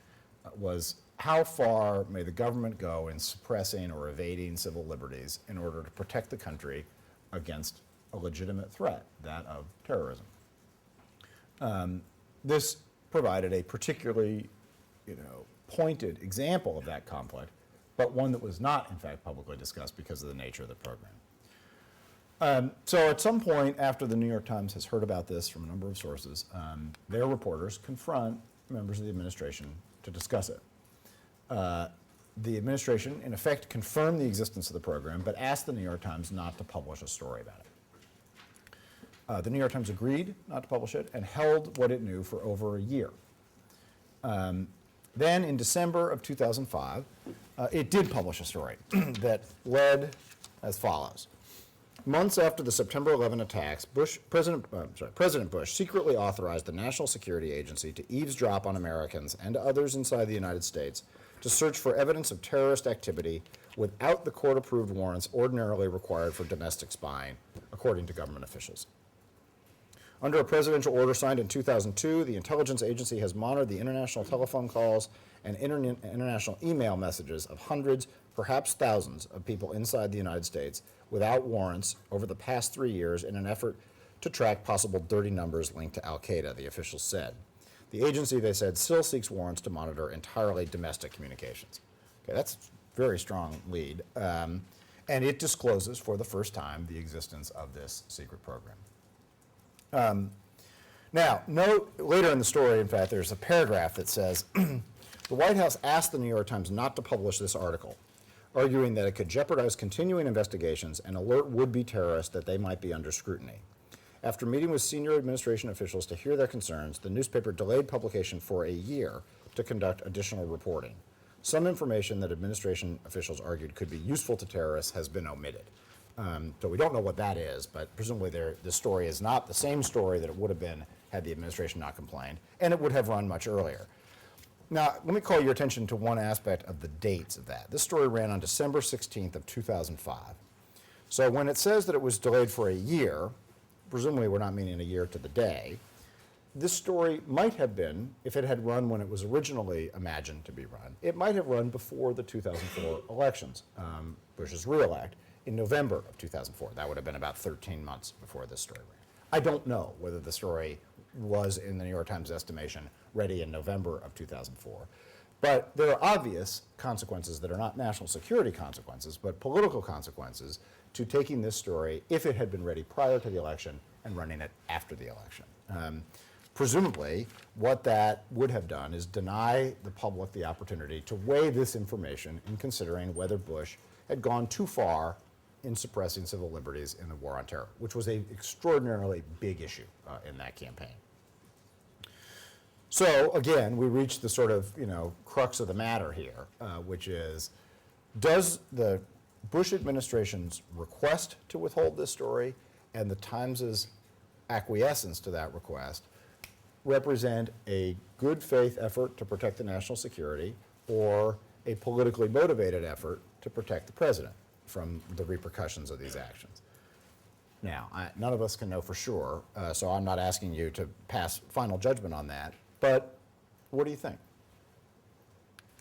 was how far may the government go in suppressing or evading civil liberties in order to protect the country against a legitimate threat, that of terrorism. This provided a particularly, pointed example of that conflict, but one that was not, in fact, publicly discussed because of the nature of the program. So at some point after the New York Times has heard about this from a number of sources, their reporters confront members of the administration to discuss it. The administration, in effect, confirmed the existence of the program, but asked the New York Times not to publish a story about it. The New York Times agreed not to publish it and held what it knew for over a year. Then in December of 2005, it did publish a story that led as follows. Months after the September 11 attacks, President Bush secretly authorized the National Security Agency to eavesdrop on Americans and others inside the United States to search for evidence of terrorist activity without the court-approved warrants ordinarily required for domestic spying, according to government officials. Under a presidential order signed in 2002, the intelligence agency has monitored the international telephone calls and international email messages of hundreds, perhaps thousands, of people inside the United States without warrants over the past 3 years in an effort to track possible dirty numbers linked to al-Qaeda, the officials said. The agency, they said, still seeks warrants to monitor entirely domestic communications. Okay, that's a very strong lead. And it discloses for the first time the existence of this secret program. Now, note later in the story, in fact, there's a paragraph that says, the White House asked the New York Times not to publish this article, arguing that it could jeopardize continuing investigations and alert would-be terrorists that they might be under scrutiny. After meeting with senior administration officials to hear their concerns, the newspaper delayed publication for a year to conduct additional reporting. Some information that administration officials argued could be useful to terrorists has been omitted. So we don't know what that is, but presumably the story is not the same story that it would have been had the administration not complained, and it would have run much earlier. Now, let me call your attention to one aspect of the dates of that. This story ran on December 16th of 2005. So when it says that it was delayed for a year, presumably we're not meaning a year to the day, this story might have been, if it had run when it was originally imagined to be run, it might have run before the 2004 elections, Bush's re-elect, in November of 2004. That would have been about 13 months before this story ran. I don't know whether the story was, in the New York Times estimation, ready in November of 2004. But there are obvious consequences that are not national security consequences, but political consequences to taking this story, if it had been ready prior to the election, and running it after the election. Presumably, what that would have done is deny the public the opportunity to weigh this information in considering whether Bush had gone too far in suppressing civil liberties in the war on terror, which was an extraordinarily big issue in that campaign. So again, we reach the sort of crux of the matter here, which is, does the Bush administration's request to withhold this story and the Times's acquiescence to that request represent a good faith effort to protect the national security or a politically motivated effort to protect the president from the repercussions of these actions? Now, none of us can know for sure, so I'm not asking you to pass final judgment on that, but what do you think?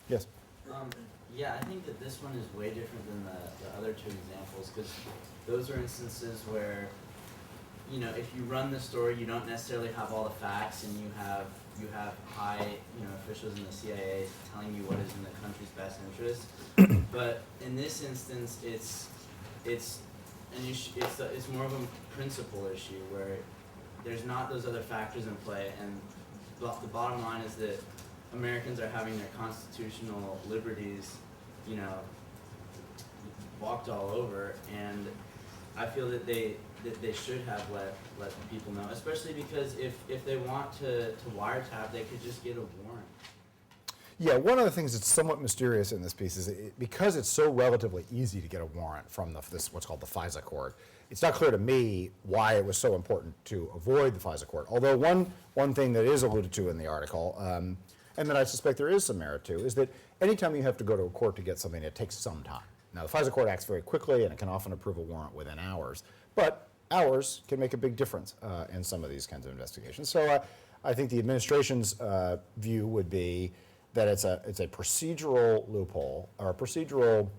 Yes? Yeah, I think that this one is way different than the other two examples, because those are instances where, if you run the story, you don't necessarily have all the facts, and you have high, officials in the CIA telling you what is in the country's best interest. But in this instance, it's an issue. It's more of a principle issue where there's not those other factors in play, and the bottom line is that Americans are having their constitutional liberties, walked all over, and I feel that they should have let people know, especially because if they want to wiretap, they could just get a warrant. Yeah, one of the things that's somewhat mysterious in this piece is because it's so relatively easy to get a warrant from this what's called the FISA court, it's not clear to me why it was so important to avoid the FISA court. Although one thing that is alluded to in the article, and that I suspect there is some merit to, is that anytime you have to go to a court to get something, it takes some time. Now, the FISA court acts very quickly, and it can often approve a warrant within hours, but hours can make a big difference in some of these kinds of investigations. So I think the administration's view would be that it's a procedural loophole or a procedural,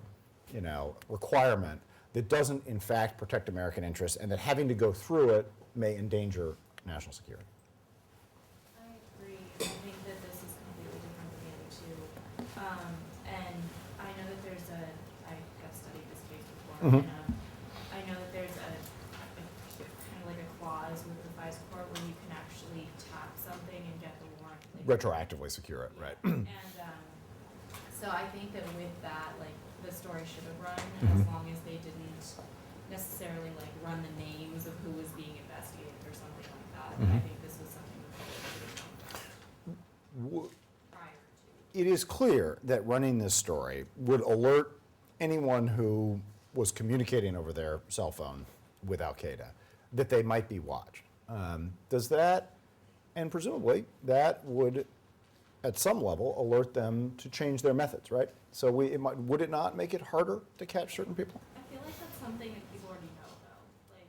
requirement that doesn't in fact protect American interests, and that having to go through it may endanger national security. I agree. I think that this is completely different than the other two. And I know that I have studied this case before, and I know that there's a kind of like a clause with the FISA court where you can actually tap something and get the warrant. Retroactively secure it, right? And so I think that with that, like, the story should have run as long as they didn't necessarily like run the names of who was being investigated or something like that. And I think this was something that should have done prior to. It is clear that running this story would alert anyone who was communicating over their cell phone with Al-Qaeda that they might be watched. Does that, and presumably that would at some level alert them to change their methods, right? So would it not make it harder to catch certain people? I feel like that's something that people already know, though. Like,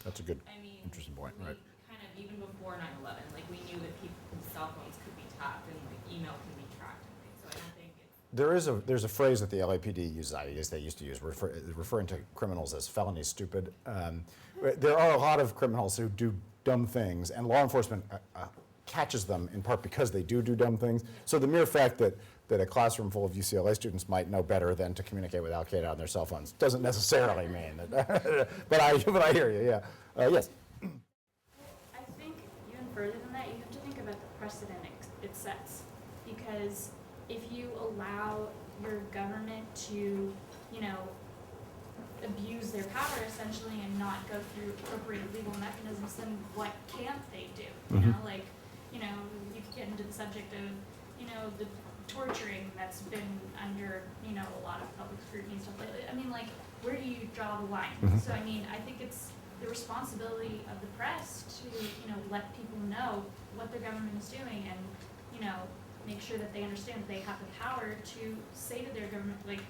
That's a good, I mean, interesting point, we right? kind of, even before 9/11, like, we knew that people's cell phones could be tapped and like email can be tracked and things. So I don't think it's There's a phrase that the LAPD uses, I guess they used to use, referring to criminals as felony stupid. There are a lot of criminals who do dumb things, and law enforcement catches them in part because they do dumb things. So the mere fact that a classroom full of UCLA students might know better than to communicate with Al-Qaeda on their cell phones doesn't necessarily mean that. but I hear you. Yeah. Yes. I think even further than that, you have to think about the precedent it sets. Because if you allow your government to, abuse their power essentially and not go through appropriate legal mechanisms, then what can't they do? You could get into the subject of, the torturing that's been under, a lot of public scrutiny and stuff lately. I mean, like, where do you draw the line? So, I mean, I think it's the responsibility of the press to, let people know what their government is doing and, make sure that they understand that they have the power to say to their government, like,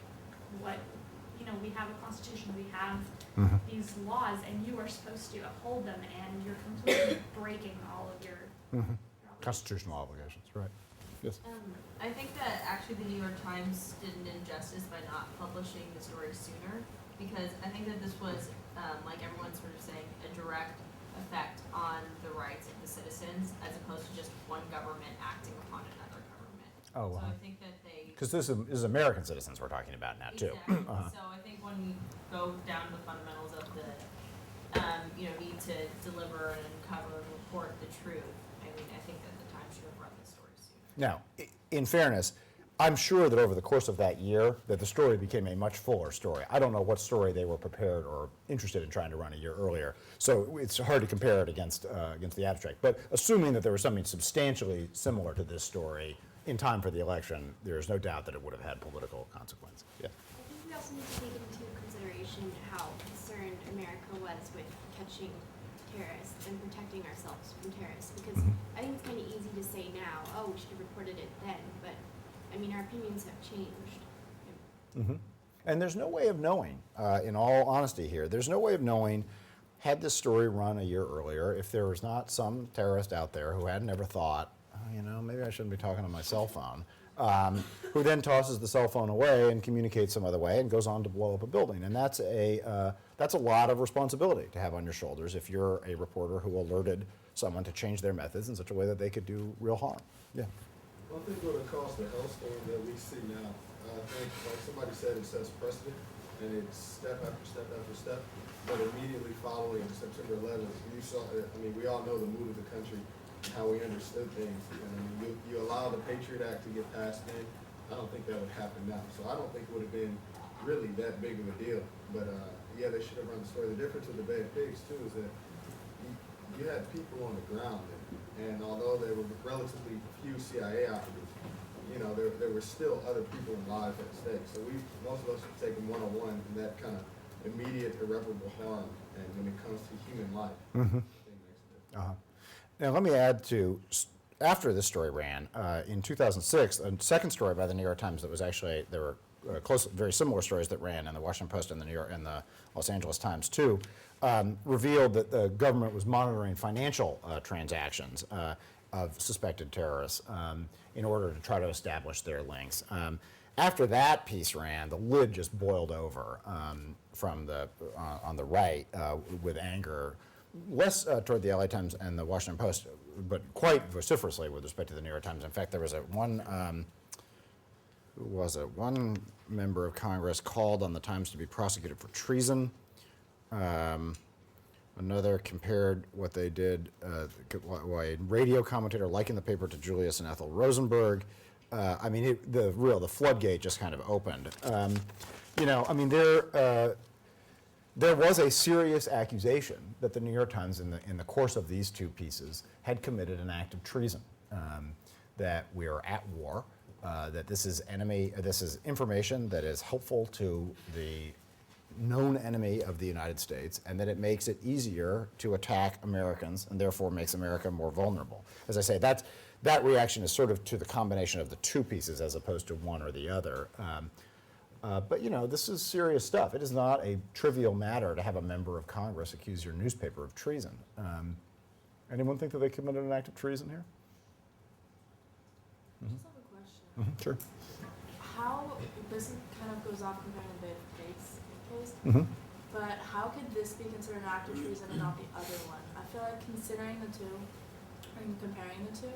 what, we have a constitution, we have these laws, and you are supposed to uphold them, and you're completely breaking all of your Constitutional obligations, right? Yes. I think that actually the New York Times did an injustice by not publishing the story sooner, because I think that this was, like everyone's sort of saying, a direct effect on the rights of the citizens, as opposed to just one government acting upon another government. Oh, So I think that they... Because this is American citizens we're talking about now, too. Exactly. So I think when we go down to the fundamentals of the, need to deliver and uncover and report the truth, I mean, I think that the Times should have run the story sooner. Now, in fairness, I'm sure that over the course of that year, that the story became a much fuller story. I don't know what story they were prepared or interested in trying to run a year earlier, so it's hard to compare it against the abstract. But assuming that there was something substantially similar to this story in time for the election, there's no doubt that it would have had political consequences. Yeah. I think we also need to take into consideration how concerned America was with catching terrorists and protecting ourselves from terrorists, because I think it's kind of easy to say now, oh, we should have reported it then, but I mean, our opinions have changed. And there's no way of knowing, in all honesty here, there's no way of knowing, had this story run a year earlier, if there was not some terrorist out there who had never thought, maybe I shouldn't be talking on my cell phone, who then tosses the cell phone away and communicates some other way and goes on to blow up a building. And that's a lot of responsibility to have on your shoulders if you're a reporter who alerted someone to change their methods in such a way that they could do real harm. Yeah. Well, I think what it caused the hellstorm that we see now, I think, like somebody said, it sets precedent, and it's step after step after step. But immediately following September 11th, we all know the mood of the country, how we understood things. And you allow the Patriot Act to get passed in, I don't think that would happen now. So I don't think it would have been really that big of a deal. But yeah, they should have run the story. The difference with the Bay of Pigs, too, is that you had people on the ground, and although there were relatively few CIA operatives, there were still other people and lives at stake. So most of us have taken one-on-one and that kind of immediate irreparable harm, and when it comes to human life, I think makes a difference. Now, let me add to, after this story ran, in 2006, a second story by the New York Times that was actually, there were very similar stories that ran in the Washington Post and the Los Angeles Times too, revealed that the government was monitoring financial transactions of suspected terrorists in order to try to establish their links. After that piece ran, the lid just boiled over on the right with anger, less toward the LA Times and the Washington Post, but quite vociferously with respect to the New York Times. In fact, there was one member of Congress called on the Times to be prosecuted for treason. Another compared what they did, why a radio commentator likened the paper to Julius and Ethel Rosenberg. I mean, the floodgate just kind of opened. There was a serious accusation that the New York Times, in the course of these two pieces, had committed an act of treason. That we are at war, that this is information that is helpful to the known enemy of the United States, and that it makes it easier to attack Americans and therefore makes America more vulnerable. As I say, that reaction is sort of to the combination of the two pieces as opposed to one or the other. But this is serious stuff. It is not a trivial matter to have a member of Congress accuse your newspaper of treason. Anyone think that they committed an act of treason here? I just have a question. Sure. How, this kind of goes off comparing the Bay of Pigs case, but how could this be considered an act of treason and not the other one? I feel like considering the two, or comparing the two,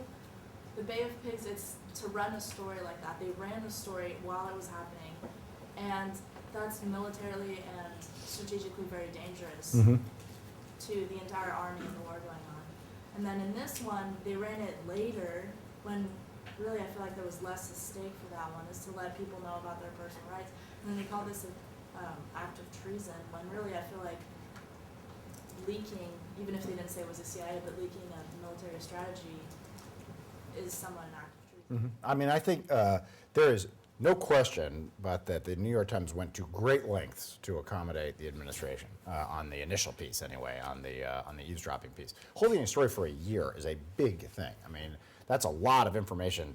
the Bay of Pigs, it's to run a story like that. They ran a story while it was happening, and that's militarily and strategically very dangerous to the entire army and the war going on. And then in this one, they ran it later when really I feel like there was less at stake for that one, is to let people know about their personal rights. And then they call this an act of treason, when really I feel like leaking, even if they didn't say it was a CIA, but leaking a military strategy is somewhat an act of treason. I mean, I think there is no question but that the New York Times went to great lengths to accommodate the administration on the initial piece anyway, on the eavesdropping piece. Holding a story for a year is a big thing. I mean, that's a lot of information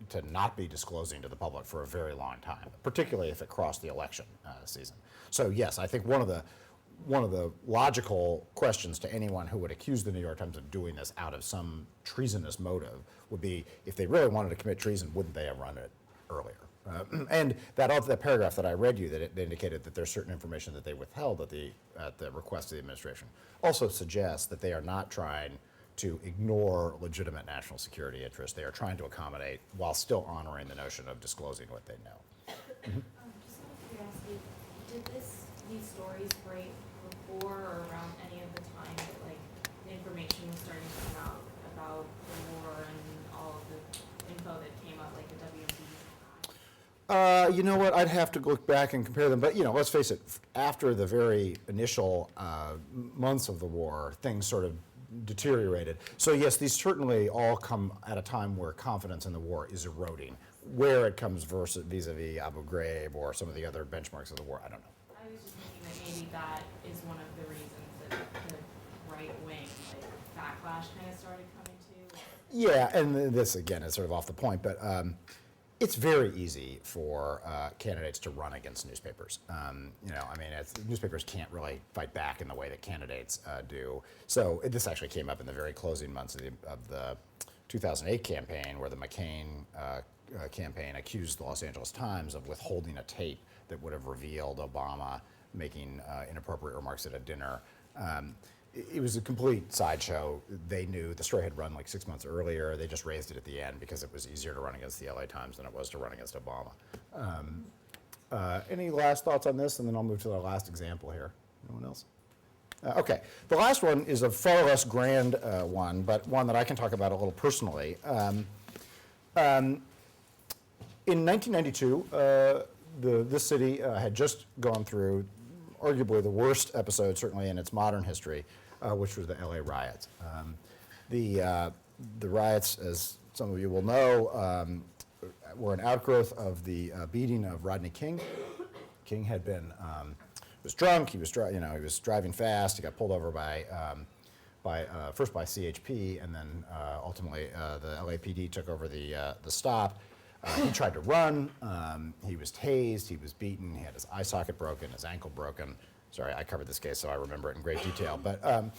to not be disclosing to the public for a very long time, particularly if it crossed the election season. So yes, I think one of the logical questions to anyone who would accuse the New York Times of doing this out of some treasonous motive would be, if they really wanted to commit treason, wouldn't they have run it earlier? And that paragraph that I read you, that it indicated that there's certain information that they withheld at the request of the administration, also suggests that they are not trying to ignore legitimate national security interests. They are trying to accommodate while still honoring the notion of disclosing what they know. Just out of curiosity, did these stories break before or around any of the time that the information was starting to come out about the war and all of the info that came out, like the WMD? You know what? I'd have to look back and compare them. But let's face it. After the very initial months of the war, things sort of deteriorated. So yes, these certainly all come at a time where confidence in the war is eroding. Where it comes vis-a-vis Abu Ghraib or some of the other benchmarks of the war, I don't know. I was just thinking that maybe that is one of the reasons that the right wing backlash kind of started coming to. Yeah, and this again is sort of off the point, but it's very easy for candidates to run against newspapers. Newspapers can't really fight back in the way that candidates do. So this actually came up in the very closing months of the 2008 campaign, where the McCain campaign accused the Los Angeles Times of withholding a tape that would have revealed Obama making inappropriate remarks at a dinner. It was a complete sideshow. They knew the story had run 6 months earlier. They just raised it at the end because it was easier to run against the LA Times than it was to run against Obama. Any last thoughts on this? And then I'll move to the last example here. Anyone else? Okay. The last one is a far less grand one, but one that I can talk about a little personally. In 1992, this city had just gone through arguably the worst episode, certainly in its modern history, which was the LA riots. The riots, as some of you will know, were an outgrowth of the beating of Rodney King. King had been was drunk. He was he was driving fast. He got pulled over first by CHP, and then ultimately the LAPD took over the stop. He tried to run. He was tased. He was beaten. He had his eye socket broken, his ankle broken. Sorry, I covered this case, so I remember it in great detail. But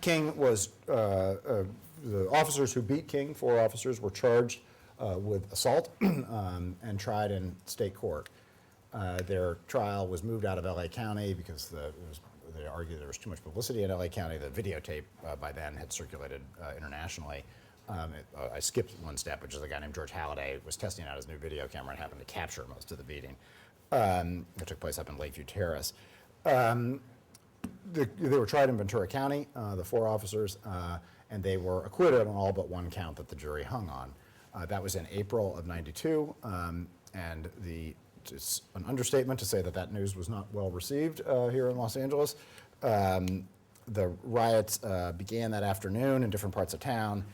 King was the officers who beat King, 4 officers, were charged with assault and tried in state court. Their trial was moved out of LA County because they argued there was too much publicity in LA County. The videotape by then had circulated internationally. I skipped one step, which is a guy named George Halliday was testing out his new video camera and happened to capture most of the beating. It took place up in Lakeview Terrace. They were tried in Ventura County, the 4 officers, and they were acquitted on all but one count that the jury hung on. That was in April of '92, and it's an understatement to say that news was not well received here in Los Angeles. The riots began that afternoon in different parts of town.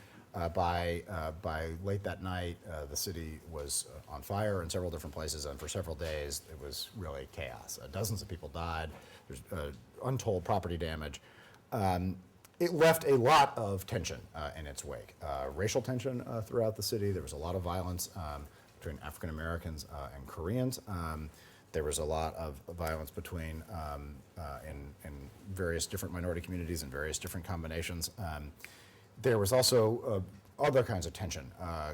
By late that night, the city was on fire in several different places, and for several days it was really chaos. Dozens of people died. There's untold property damage. It left a lot of tension in its wake. Racial tension throughout the city. There was a lot of violence between African Americans and Koreans. There was a lot of violence between in various different minority communities and various different combinations. There was also other kinds of tension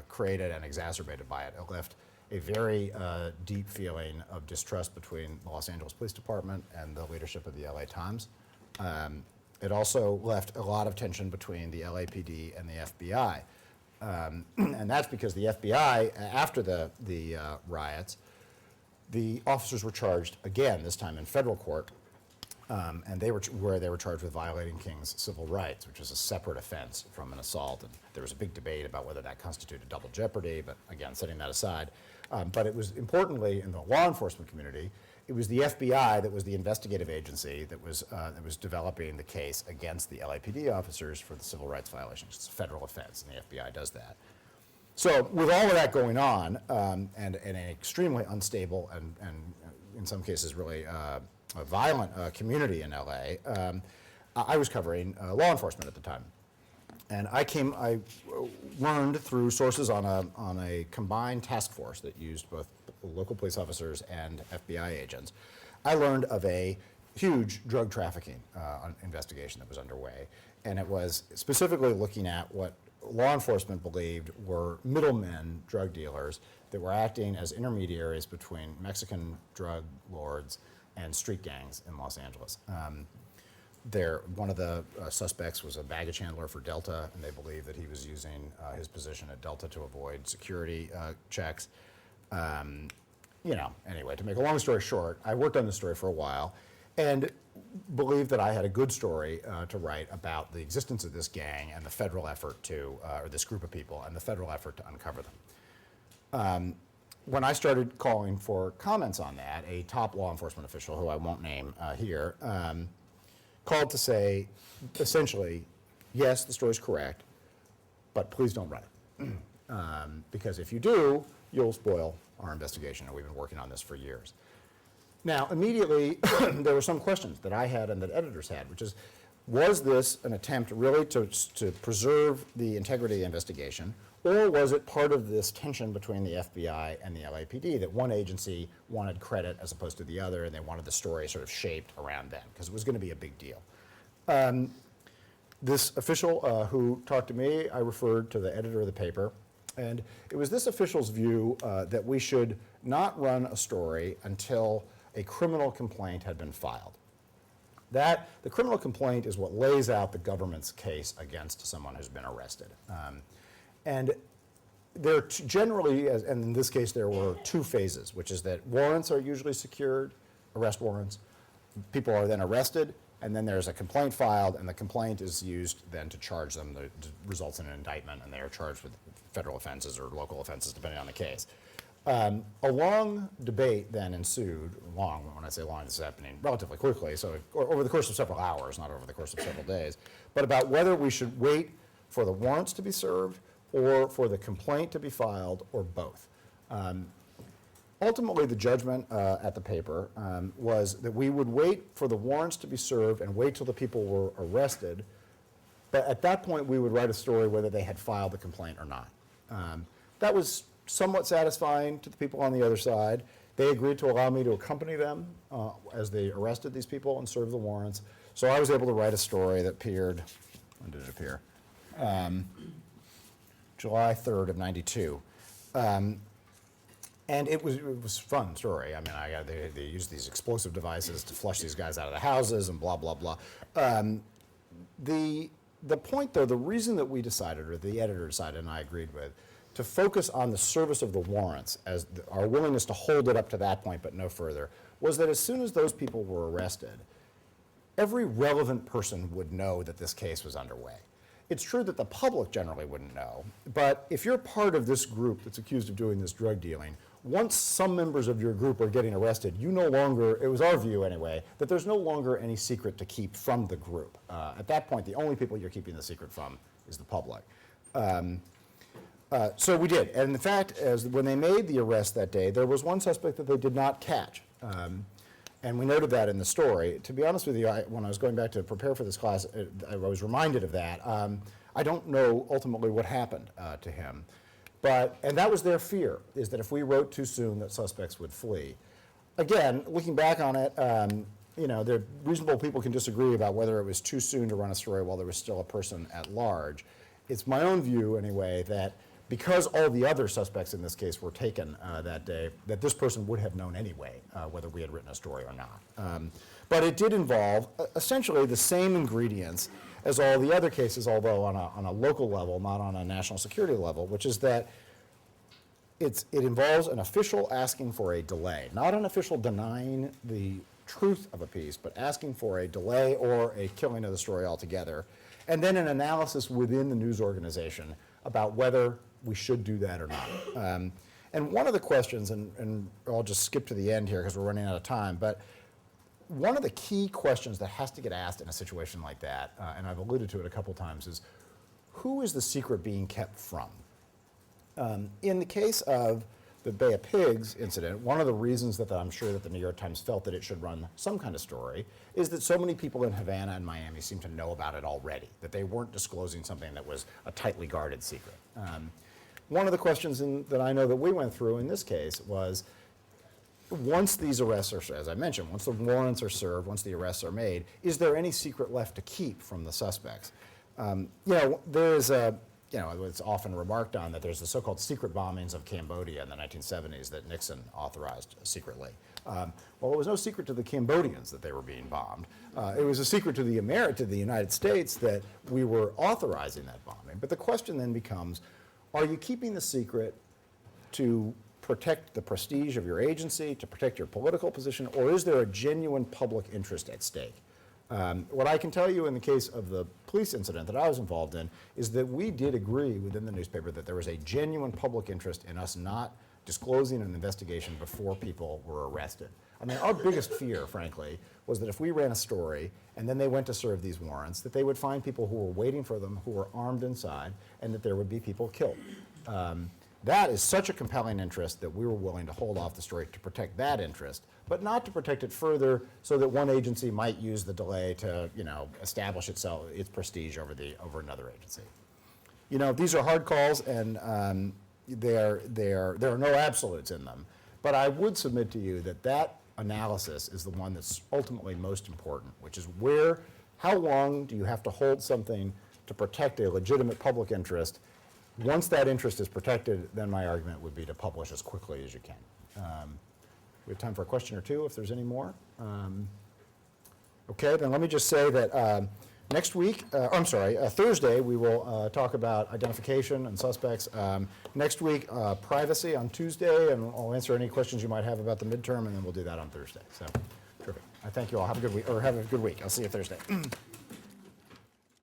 created and exacerbated by it. It left a very deep feeling of distrust between the Los Angeles Police Department and the leadership of the LA Times. It also left a lot of tension between the LAPD and the FBI. And that's because the FBI, after the riots, the officers were charged again, this time in federal court, and they were charged with violating King's civil rights, which is a separate offense from an assault. And there was a big debate about whether that constituted double jeopardy, but again, setting that aside. But it was importantly in the law enforcement community, it was the FBI that was the investigative agency that was developing the case against the LAPD officers for the civil rights violations. It's a federal offense, and the FBI does that. So with all of that going on, and an extremely unstable and in some cases really a violent community in LA, I was covering law enforcement at the time. And I learned through sources on a combined task force that used both local police officers and FBI agents. I learned of a huge drug trafficking investigation that was underway. And it was specifically looking at what law enforcement believed were middlemen drug dealers that were acting as intermediaries between Mexican drug lords and street gangs in Los Angeles. One of the suspects was a baggage handler for Delta, and they believe that he was using his position at Delta to avoid security checks. Anyway, to make a long story short, I worked on this story for a while and believed that I had a good story to write about the existence of this gang and the federal effort or this group of people and the federal effort to uncover them. When I started calling for comments on that, a top law enforcement official, who I won't name here, called to say, essentially, yes, the story's correct, but please don't run it. Because if you do, you'll spoil our investigation, and we've been working on this for years. Now, immediately, there were some questions that I had and that editors had, which is, was this an attempt really to preserve the integrity of the investigation, or was it part of this tension between the FBI and the LAPD, that one agency wanted credit as opposed to the other, and they wanted the story sort of shaped around them, because it was going to be a big deal. This official who talked to me, I referred to the editor of the paper, and it was this official's view that we should not run a story until a criminal complaint had been filed. The criminal complaint is what lays out the government's case against someone who's been arrested. And there generally, and in this case there were 2 phases, which is that warrants are usually secured, arrest warrants. People are then arrested, and then there's a complaint filed, and the complaint is used then to charge them. It results in an indictment, and they are charged with federal offenses or local offenses, depending on the case. A long debate then ensued, when I say long, this is happening relatively quickly, so over the course of several hours, not over the course of several days, but about whether we should wait for the warrants to be served or for the complaint to be filed, or both. Ultimately, the judgment at the paper was that we would wait for the warrants to be served and wait till the people were arrested, but at that point we would write a story whether they had filed the complaint or not. That was somewhat satisfying to the people on the other side. They agreed to allow me to accompany them as they arrested these people and served the warrants. So I was able to write a story that appeared, when did it appear? July 3rd of '92. And it was a fun story. I mean, they used these explosive devices to flush these guys out of the houses and blah, blah, blah. The point, though, the reason that we decided, or the editor decided and I agreed with, to focus on the service of the warrants as our willingness to hold it up to that point but no further, was that as soon as those people were arrested, every relevant person would know that this case was underway. It's true that the public generally wouldn't know, but if you're part of this group that's accused of doing this drug dealing, once some members of your group are getting arrested, you no longer, it was our view anyway, that there's no longer any secret to keep from the group. At that point, the only people you're keeping the secret from is the public. So we did, and in fact, when they made the arrest that day, there was one suspect that they did not catch. And we noted that in the story. To be honest with you, when I was going back to prepare for this class, I was reminded of that. I don't know ultimately what happened to him. And that was their fear, is that if we wrote too soon, that suspects would flee. Again, looking back on it, reasonable people can disagree about whether it was too soon to run a story while there was still a person at large. It's my own view, anyway, that because all the other suspects in this case were taken that day, that this person would have known anyway whether we had written a story or not. But it did involve essentially the same ingredients as all the other cases, although on a local level, not on a national security level, which is that it involves an official asking for a delay, not an official denying the truth of a piece, but asking for a delay or a killing of the story altogether, and then an analysis within the news organization about whether we should do that or not. And one of the questions, and I'll just skip to the end here because we're running out of time, but one of the key questions that has to get asked in a situation like that, and I've alluded to it a couple times, is who is the secret being kept from? In the case of the Bay of Pigs incident, one of the reasons that I'm sure that the New York Times felt that it should run some kind of story is that so many people in Havana and Miami seem to know about it already, that they weren't disclosing something that was a tightly guarded secret. One of the questions that I know that we went through in this case was, once these arrests are, as I mentioned, once the warrants are served, once the arrests are made, is there any secret left to keep from the suspects? There's it's often remarked on that there's the so-called secret bombings of Cambodia in the 1970s that Nixon authorized secretly. Well, it was no secret to the Cambodians that they were being bombed. It was a secret to the United States that we were authorizing that bombing. But the question then becomes, are you keeping the secret to protect the prestige of your agency, to protect your political position, or is there a genuine public interest at stake? What I can tell you in the case of the police incident that I was involved in is that we did agree within the newspaper that there was a genuine public interest in us not disclosing an investigation before people were arrested. I mean, our biggest fear, frankly, was that if we ran a story and then they went to serve these warrants, that they would find people who were waiting for them, who were armed inside, and that there would be people killed. That is such a compelling interest that we were willing to hold off the story to protect that interest, but not to protect it further so that one agency might use the delay to, establish its prestige over another agency. These are hard calls, and there are no absolutes in them. But I would submit to you that analysis is the one that's ultimately most important, which is how long do you have to hold something to protect a legitimate public interest? Once that interest is protected, then my argument would be to publish as quickly as you can. We have time for a question or two if there's any more. Okay, then let me just say that next week, Thursday, we will talk about identification and suspects. Next week, privacy on Tuesday, and I'll answer any questions you might have about the midterm, and then we'll do that on Thursday. So, terrific. I thank you all. Have a good week, I'll see you Thursday.